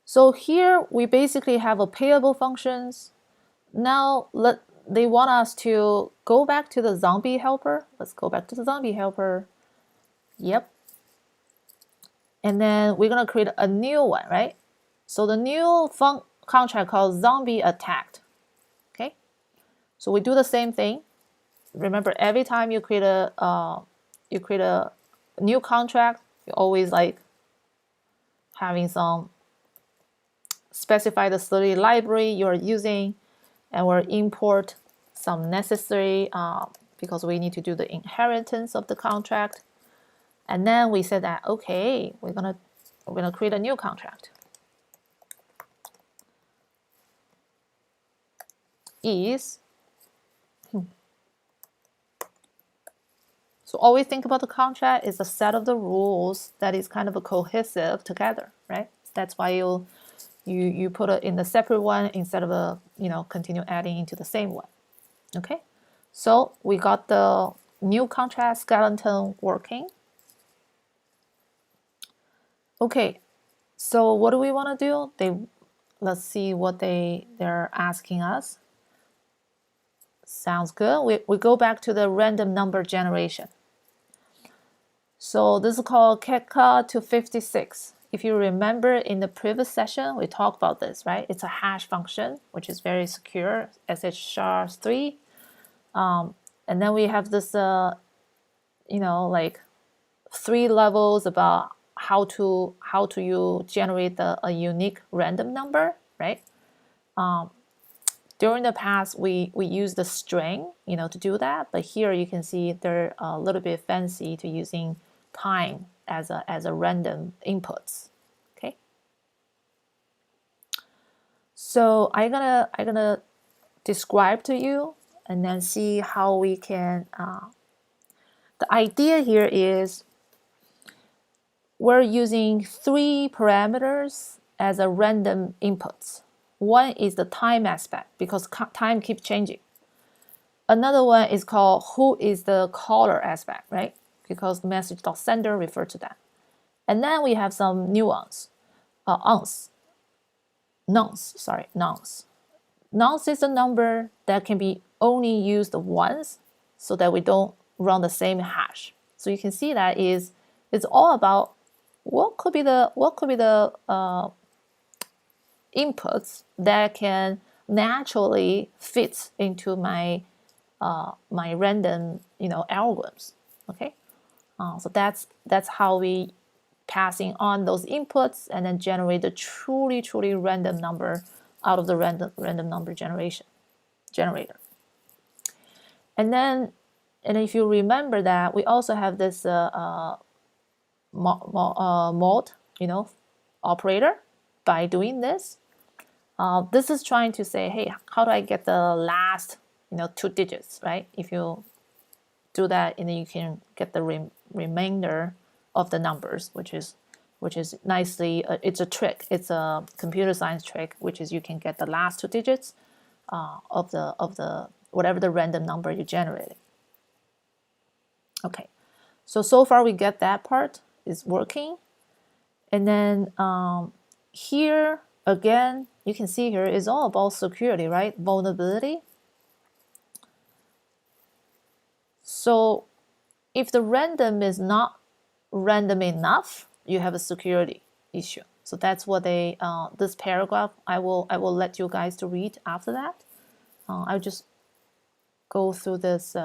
So here we basically have a payable functions. Now they want us to go back to the zombie helper. Let's go back to the zombie helper. Yep. And then we're gonna create a new one, right? So the new contract called zombie attacked. Okay. So we do the same thing. Remember, every time you create a new contract, you always like having some specify the Solidity library you're using, and we'll import some necessary because we need to do the inheritance of the contract. And then we said that okay, we're gonna create a new contract. So always think about the contract is a set of the rules that is kind of a cohesive together, right? That's why you put it in the separate one instead of continue adding into the same one. Okay, so we got the new contract skeleton working. Okay, so what do we want to do? Let's see what they're asking us. Sounds good. We go back to the random number generation. So this is called keka to 56. If you remember in the previous session, we talked about this, right? It's a hash function, which is very secure, SHR-3. And then we have this, like 3 levels about how to you generate a unique random number, right? During the past, we use the string, to do that. But here you can see they're a little bit fancy to using time as a random inputs. Okay. So I'm gonna describe to you and then see how we can. The idea here is we're using 3 parameters as a random inputs. One is the time aspect because time keeps changing. Another one is called who is the caller aspect, right? Because the message.sender refer to that. And then we have some nuance, nonce. Nonce is a number that can be only used once so that we don't run the same hash. So you can see that it's all about what could be the inputs that can naturally fit into my my random algorithms. Okay. So that's how we passing on those inputs and then generate the truly random number out of the random number generator. And if you remember that we also have this mod operator. By doing this, this is trying to say, hey, how do I get the last 2 digits, right? If you do that, and then you can get the remainder of the numbers, which is nicely. It's a trick. It's a computer science trick, which is you can get the last 2 digits of the whatever the random number you generated. Okay, so far we get that part is working, and then here again you can see here is all about security, right? Vulnerability. So if the random is not random enough, you have a security issue. So that's what they this paragraph I will let you guys to read after that. I'll just go through this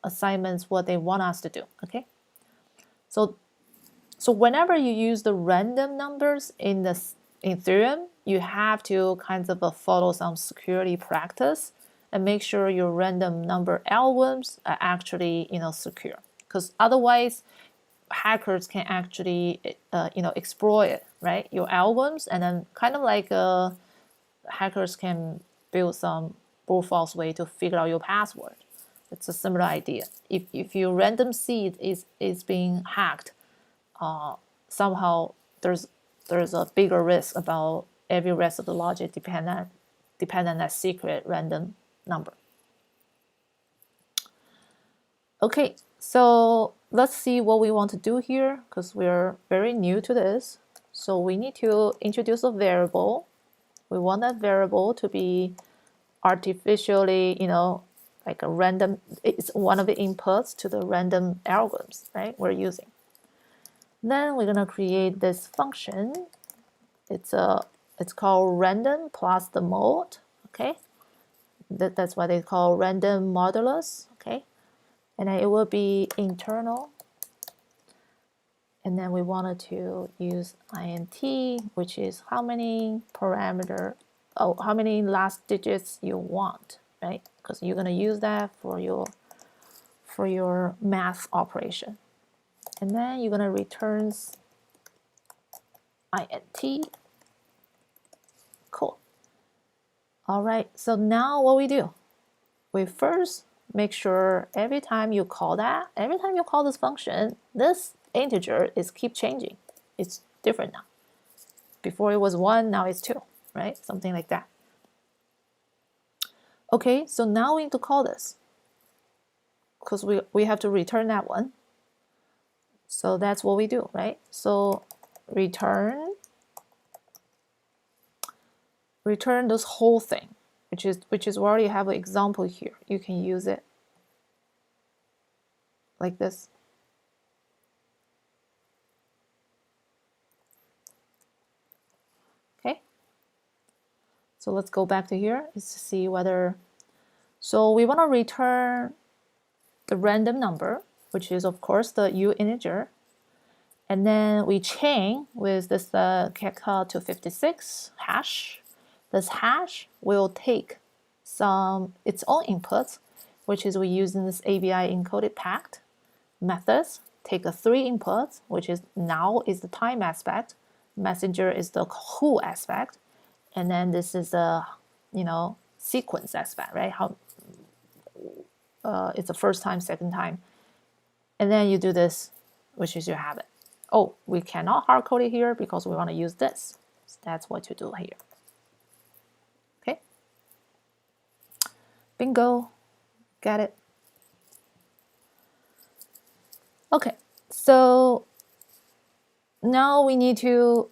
assignments what they want us to do. Okay, so whenever you use the random numbers in Ethereum, you have to kind of follow some security practice and make sure your random number algorithms are actually secure, because otherwise hackers can actually exploit, right, your algorithms, and then kind of like hackers can build some brute force way to figure out your password. It's a similar idea. If your random seed is being hacked, somehow there's a bigger risk about every rest of the logic depend on that secret random number. Okay, so let's see what we want to do here, because we're very new to this. So we need to introduce a variable. We want that variable to be artificially, like a random, it's one of the inputs to the random algorithms, right, we're using. Then we're gonna create this function. It's called random plus the mode, okay? That's why they call random modulus, okay? And then it will be internal. And then we wanted to use int, which is how many how many last digits you want, right? Because you're gonna use that for your math operation. And then you're gonna return int. Cool. All right, so now what we do? We first make sure every time you call this function, this integer is keep changing. It's different now. Before it was 1, now it's 2, right? Something like that. Okay, so now we need to call this, because we have to return that one. So that's what we do, right? So return this whole thing, which is we already have an example here. You can use it like this. Okay. So let's go back to here is to see whether. So we want to return the random number, which is of course the u integer, and then we chain with this keka to 56 hash. This hash will take its own inputs, which is we using this ABI encoded packed methods. Take 3 inputs, which is now is the time aspect, messenger is the who aspect, and then this is the sequence aspect, right? How it's the first time, second time, and then you do this, which is you have it. Oh, we cannot hard code it here because we want to use this. So that's what you do here. Okay. Bingo. Got it. Okay. So now we need to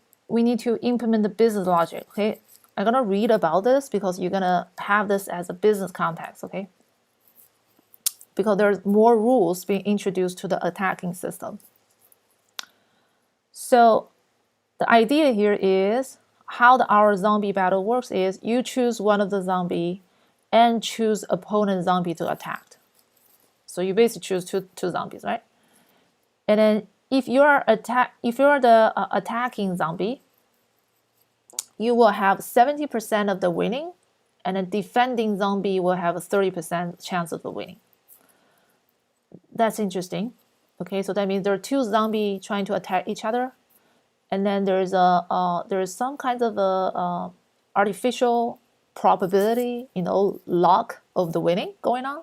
implement the business logic. Okay. I'm gonna read about this because you're gonna have this as a business context. Okay. Because there's more rules being introduced to the attacking system. So the idea here is how our zombie battle works is you choose one of the zombie and choose opponent zombie to attack. So you basically choose two zombies, right? And then if you are the attacking zombie, you will have 70% of the winning, and a defending zombie will have a 30% chance of the winning. That's interesting. Okay, so that means there are 2 zombies trying to attack each other, and then there is some kind of a artificial probability, luck of the winning going on.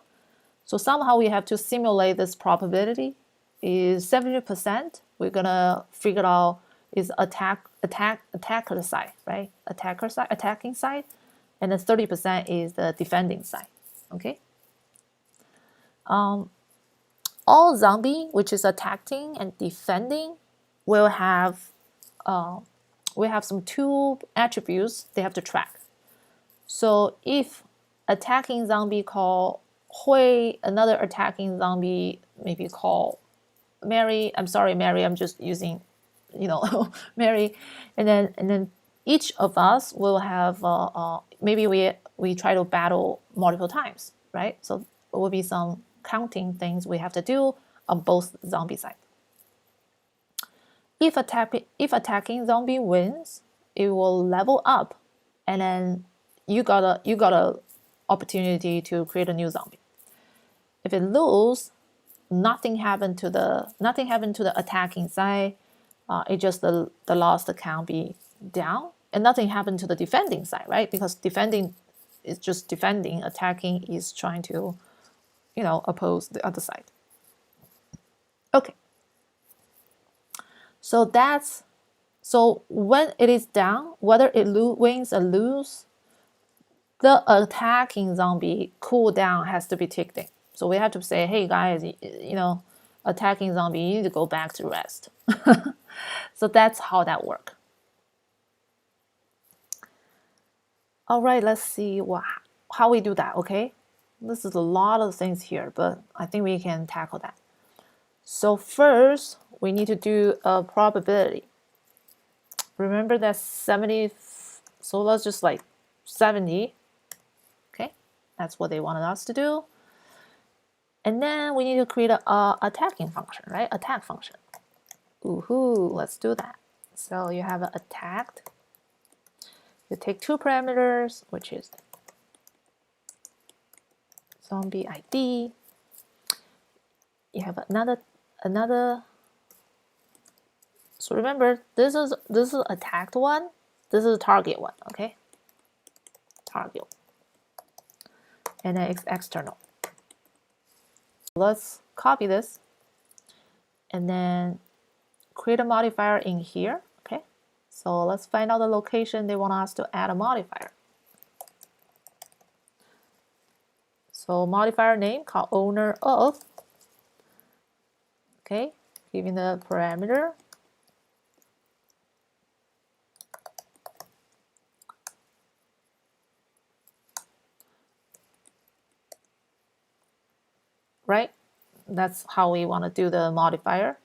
So somehow we have to simulate this probability. Is 70%, we're gonna figure out is attacker side, right? Attacking side, and then 30% is the defending side. Okay. All zombie, which is attacking and defending, will have some two attributes they have to track. So if attacking zombie call Hui, another attacking zombie maybe call Mary. I'm sorry, Mary. I'm just using, Mary, and then each of us will have maybe we try to battle multiple times, right? So there will be some counting things we have to do on both zombie sides. If attacking zombie wins, it will level up, and then you got a opportunity to create a new zombie. If it loses, nothing happened to the attacking side. It just the lost count be down, and nothing happened to the defending side, right? Because defending is just defending, attacking is trying to, oppose the other side. Okay. So when it is down, whether it wins or lose, the attacking zombie cooldown has to be ticked in. So we have to say, hey guys, attacking zombie, you need to go back to rest. So that's how that works. All right, let's see how we do that, okay? This is a lot of things here, but I think we can tackle that. So first, we need to do a probability. Remember that 70, so let's just like 70, okay? That's what they wanted us to do. And then we need to create a attacking function, right? Attack function. Woohoo, let's do that. So you have attacked. You take two parameters, which is zombie ID. You have another. So remember, this is attacked one. This is target one. Okay. Target. And then it's external. Let's copy this, and then create a modifier in here. Okay. So let's find out the location they want us to add a modifier. So modifier name called ownerOf. Okay, giving the parameter. Right? That's how we want to do the modifier.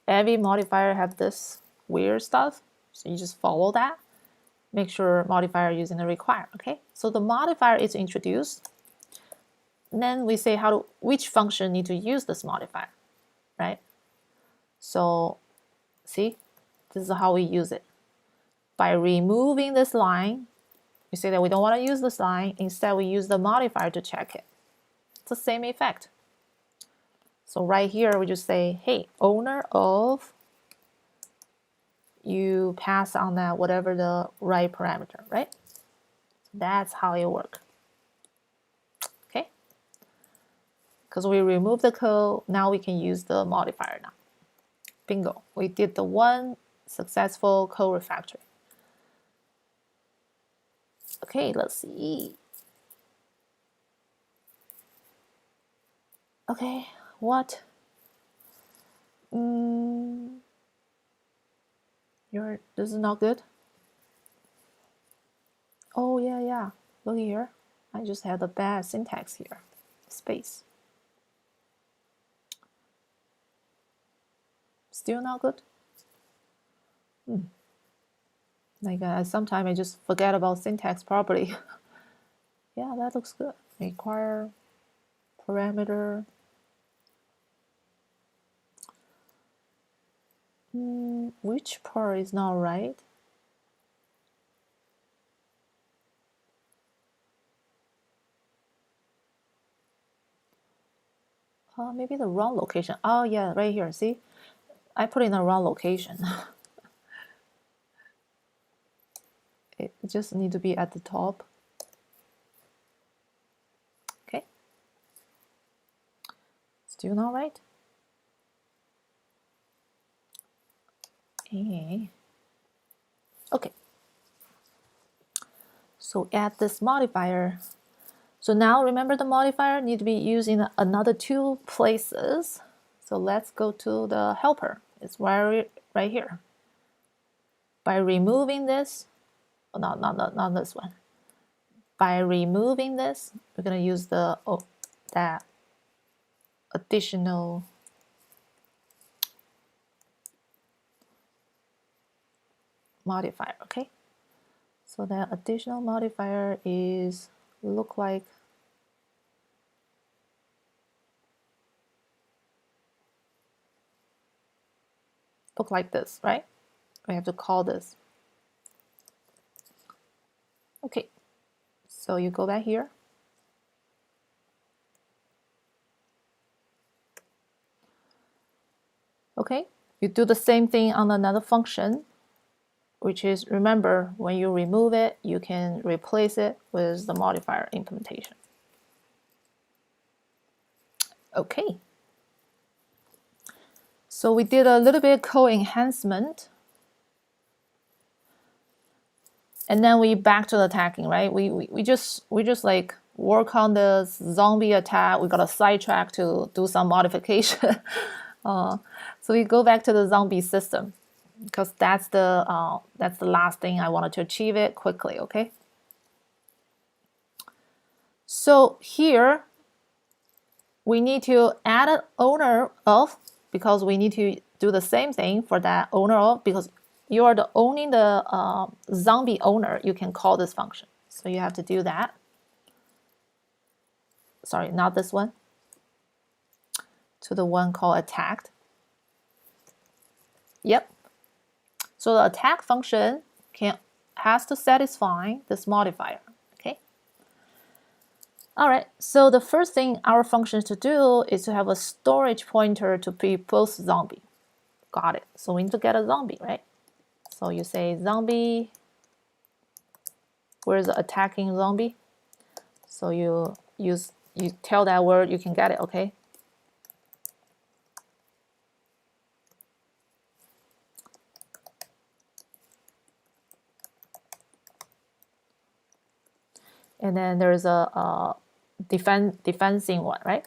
Every modifier have this weird stuff, so you just follow that. Make sure modifier using the require. Okay, so the modifier is introduced. And then we say which function need to use this modifier, right? So see, this is how we use it. By removing this line, we say that we don't want to use this line. Instead, we use the modifier to check it. It's the same effect. So right here, we just say, hey, ownerOf, you pass on that whatever the right parameter, right? That's how it works. Okay? Because we remove the code, now we can use the modifier now. Bingo. We did the one successful code refactoring. Okay, let's see. Okay, what? This is not good. Oh yeah. Look here. I just had a bad syntax here. Space. Still not good. Like sometimes I just forget about syntax properly. Yeah, that looks good. Require parameter. Which part is not right? Maybe the wrong location. Oh yeah, right here. See, I put in the wrong location. It just need to be at the top. Okay. Still not right? Okay. So add this modifier. So now remember the modifier need to be used in another two places. So let's go to the helper. It's right here. By removing this, not this one. By removing this, we're gonna use the that additional modifier. Okay. So that additional modifier is look like this, right? We have to call this. Okay, so you go back here. Okay, you do the same thing on another function, which is, remember, when you remove it, you can replace it with the modifier implementation. Okay. So we did a little bit of code enhancement. And then we back to the attacking, right? We just like work on the zombie attack. We got a sidetrack to do some modification. So we go back to the zombie system because that's the last thing I wanted to achieve it quickly. Okay. So here we need to add an ownerOf because we need to do the same thing for that ownerOf because you are owning the zombie owner. You can call this function. So you have to do that. Sorry, not this one. To the one called attacked. Yep. So the attack function has to satisfy this modifier. Okay. All right. So the first thing our function to do is to have a storage pointer to be both zombie. Got it. So we need to get a zombie, right? So you say zombie. Where's the attacking zombie? So you tell that word, you can get it. Okay. And then there's a defending one, right?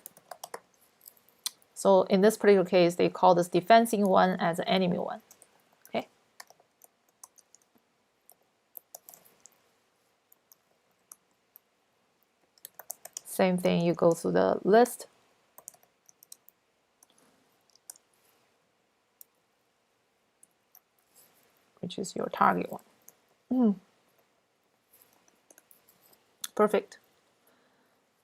So in this particular case, they call this defending one as an enemy one. Okay. Same thing, you go through the list. Which is your target one. Perfect.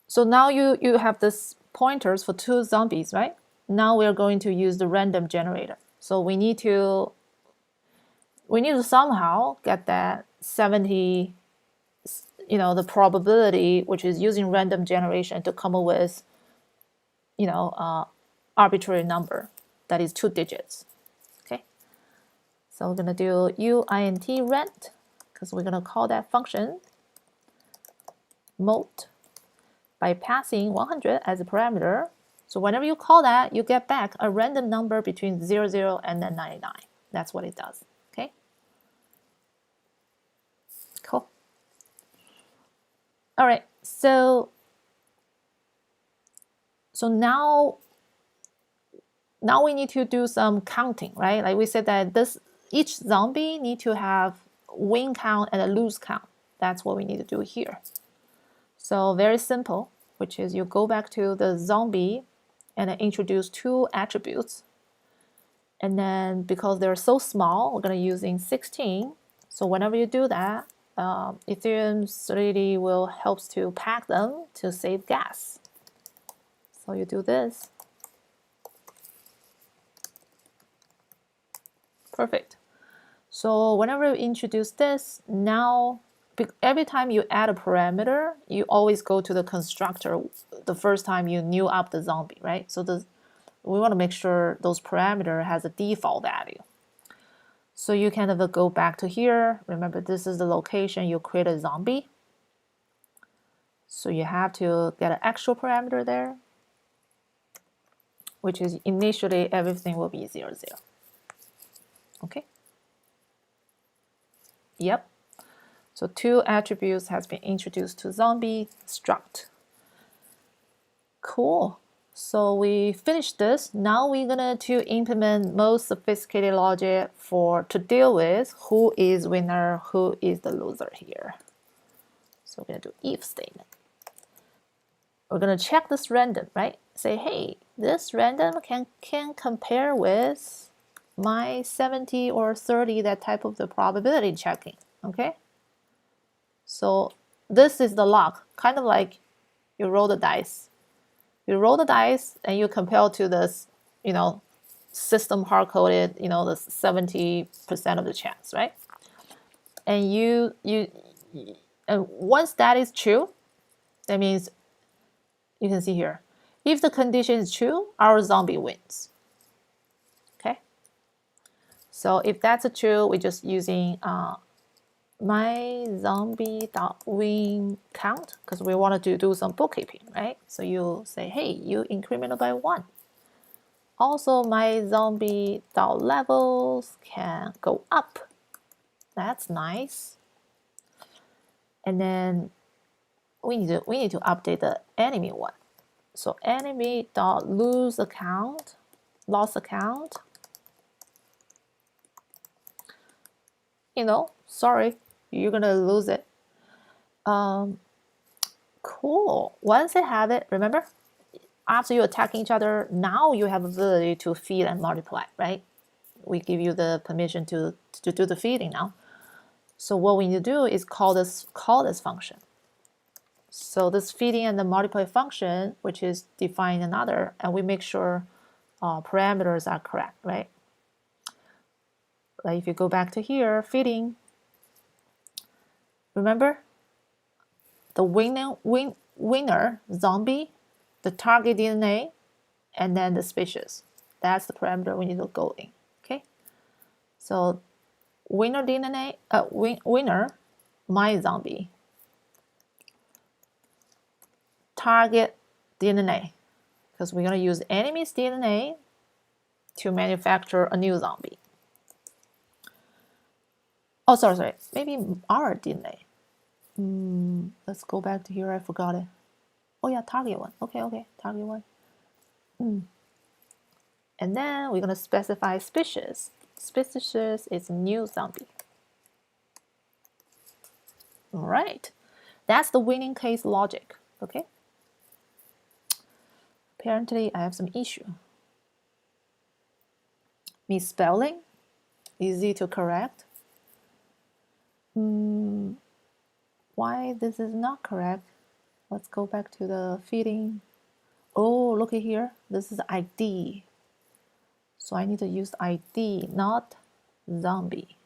So now you have this pointers for two zombies, right? Now we're going to use the random generator. So we need to somehow get that 70, the probability, which is using random generation to come up with, arbitrary number that is 2 digits. Okay. So we're gonna do uint rent because we're gonna call that function mode by passing 100 as a parameter. So whenever you call that, you get back a random number between 00 and then 99. That's what it does. Okay. Cool. All right. So now we need to do some counting, right? Like we said that each zombie need to have win count and a lose count. That's what we need to do here. So very simple, which is you go back to the zombie and introduce 2 attributes. And then because they're so small, we're going to use in 16. So whenever you do that, Ethereum Solidity will helps to pack them to save gas. So you do this. Perfect. So whenever you introduce this, now every time you add a parameter, you always go to the constructor the first time you new up the zombie, right? So we want to make sure those parameter has a default value. So you kind of go back to here. Remember, this is the location you create a zombie. So you have to get an extra parameter there. which is initially everything will be 0, 0. Okay. Yep. So 2 attributes has been introduced to zombie struct. Cool. So we finished this. Now we're gonna to implement most sophisticated logic to deal with who is winner, who is the loser here. So we're gonna do if statement. We're gonna check this random, right? Say, hey, this random can compare with my 70 or 30, that type of the probability checking. Okay. So this is the lock, kind of like you roll the dice. You roll the dice and you compare to this, system hard-coded, the 70% of the chance, right? And and once that is true, that means you can see here, if the condition is true, our zombie wins. Okay. So if that's true, we're just using my zombie.win count because we wanted to do some bookkeeping, right? So you say, hey, you incremented by 1. Also, my zombie.levels can go up. That's nice. And then we need to update the enemy one. So enemy.lose account, loss account. Sorry, you're gonna lose it. Cool. Once you have it, remember, after you attack each other, now you have ability to feed and multiply, right? We give you the permission to do the feeding now. So what we need to do is call this function. So this feeding and the multiply function, which is define another, and we make sure parameters are correct, right? Like if you go back to here, feeding, remember the winner zombie, the target DNA, and then the species. That's the parameter we need to go in. Okay. So winner DNA, winner, my zombie, target DNA, because we're gonna use enemy's DNA to manufacture a new zombie. Oh, sorry, maybe our DNA. Let's go back to here. I forgot it. Oh yeah, target one. Okay, target one. And then we're gonna specify species. Species is new zombie. All right, that's the winning case logic. Okay. Apparently, I have some issue. Misspelling, easy to correct. Why this is not correct? Let's go back to the feeding. Oh, look at here. This is ID. So I need to use ID, not zombie.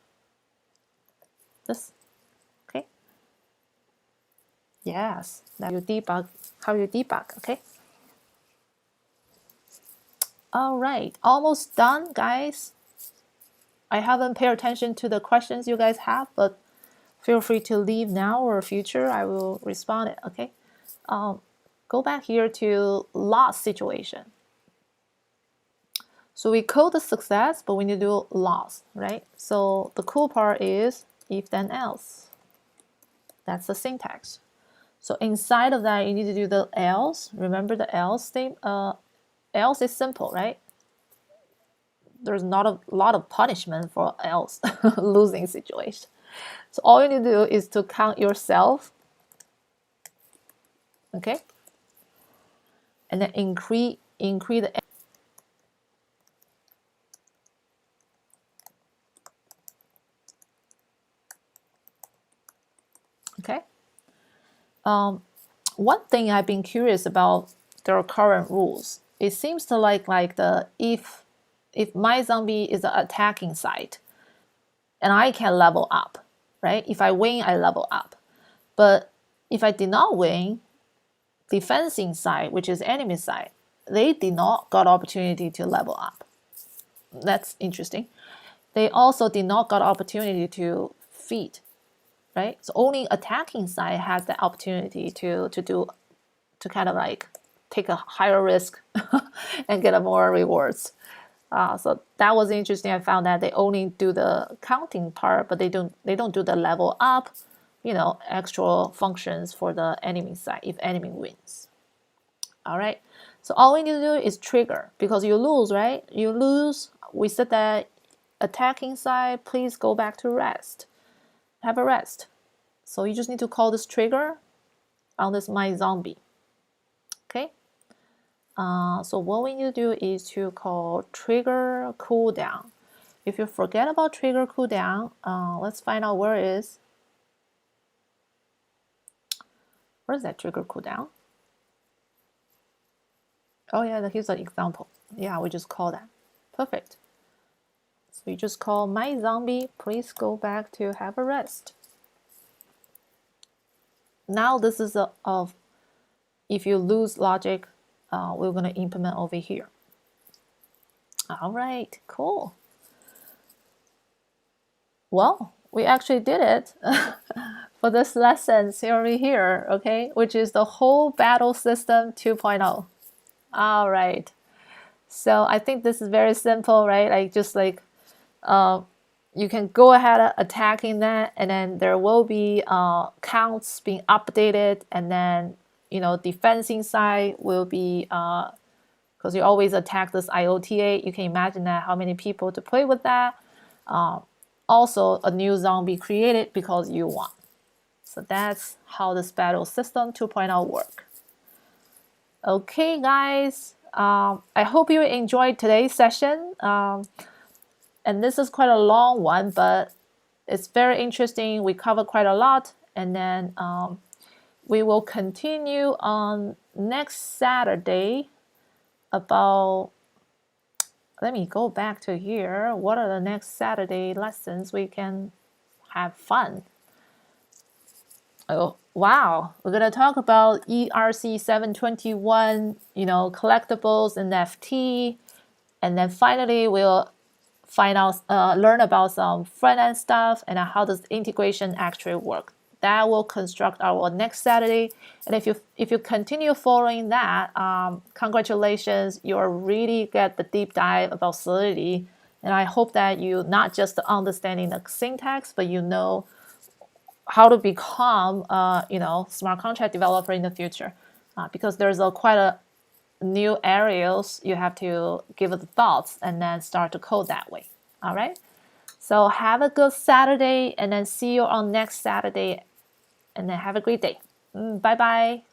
This, okay? Yes, that you debug, how you debug, okay? All right, almost done, guys. I haven't paid attention to the questions you guys have, but feel free to leave now or future. I will respond it, okay? Go back here to loss situation. So we code the success, but we need to do loss, right? So the cool part is if then else. That's the syntax. So inside of that, you need to do the else. Remember the else statement? Else is simple, right? There's not a lot of punishment for else losing situation. So all you need to do is to count yourself, okay? And then increase the okay. One thing I've been curious about their current rules. It seems to like the if my zombie is the attacking side, and I can level up, right? If I win, I level up. But if I did not win, defending side, which is enemy side, they did not got opportunity to level up. That's interesting. They also did not got opportunity to feed, right? So only attacking side has the opportunity to kind of like take a higher risk and get more rewards. So that was interesting. I found that they only do the counting part, but they don't do the level up, extra functions for the enemy side if enemy wins. All right. So all we need to do is trigger, because you lose, right? You lose. We said that attacking side, please go back to rest. Have a rest. So you just need to call this trigger on this my zombie. Okay. So what we need to do is to call trigger cooldown. If you forget about trigger cooldown, let's find out where it is. Where's that trigger cooldown? Oh yeah, here's an example. Yeah, we just call that. Perfect. So you just call my zombie, please go back to have a rest. Now this is of if you lose logic, we're going to implement over here. All right, cool. Well, we actually did it for this lesson over here, okay, which is the whole battle system 2.0. All right. So I think this is very simple, right? Like just like you can go ahead attacking that, and then there will be counts being updated, and then defensing side will be because you always attack this IOTA. You can imagine that how many people to play with that. Also, a new zombie created because you won. So that's how this battle system 2.0 work. Okay, guys. I hope you enjoyed today's session. And this is quite a long one, but it's very interesting. We covered quite a lot. And then we will continue on next Saturday about, let me go back to here. What are the next Saturday lessons we can have fun? Oh, wow. We're going to talk about ERC 721, collectibles and NFT. And then finally, we'll learn about some front-end stuff and how does integration actually work. That will construct our next Saturday. And if you continue following that, congratulations, you really get the deep dive about Solidity. And I hope that you not just understanding the syntax, but you know how to become smart contract developer in the future, because there's quite a new areas you have to give it thoughts and then start to code that way. All right. So have a good Saturday, and then see you on next Saturday, and then have a great day. Bye bye.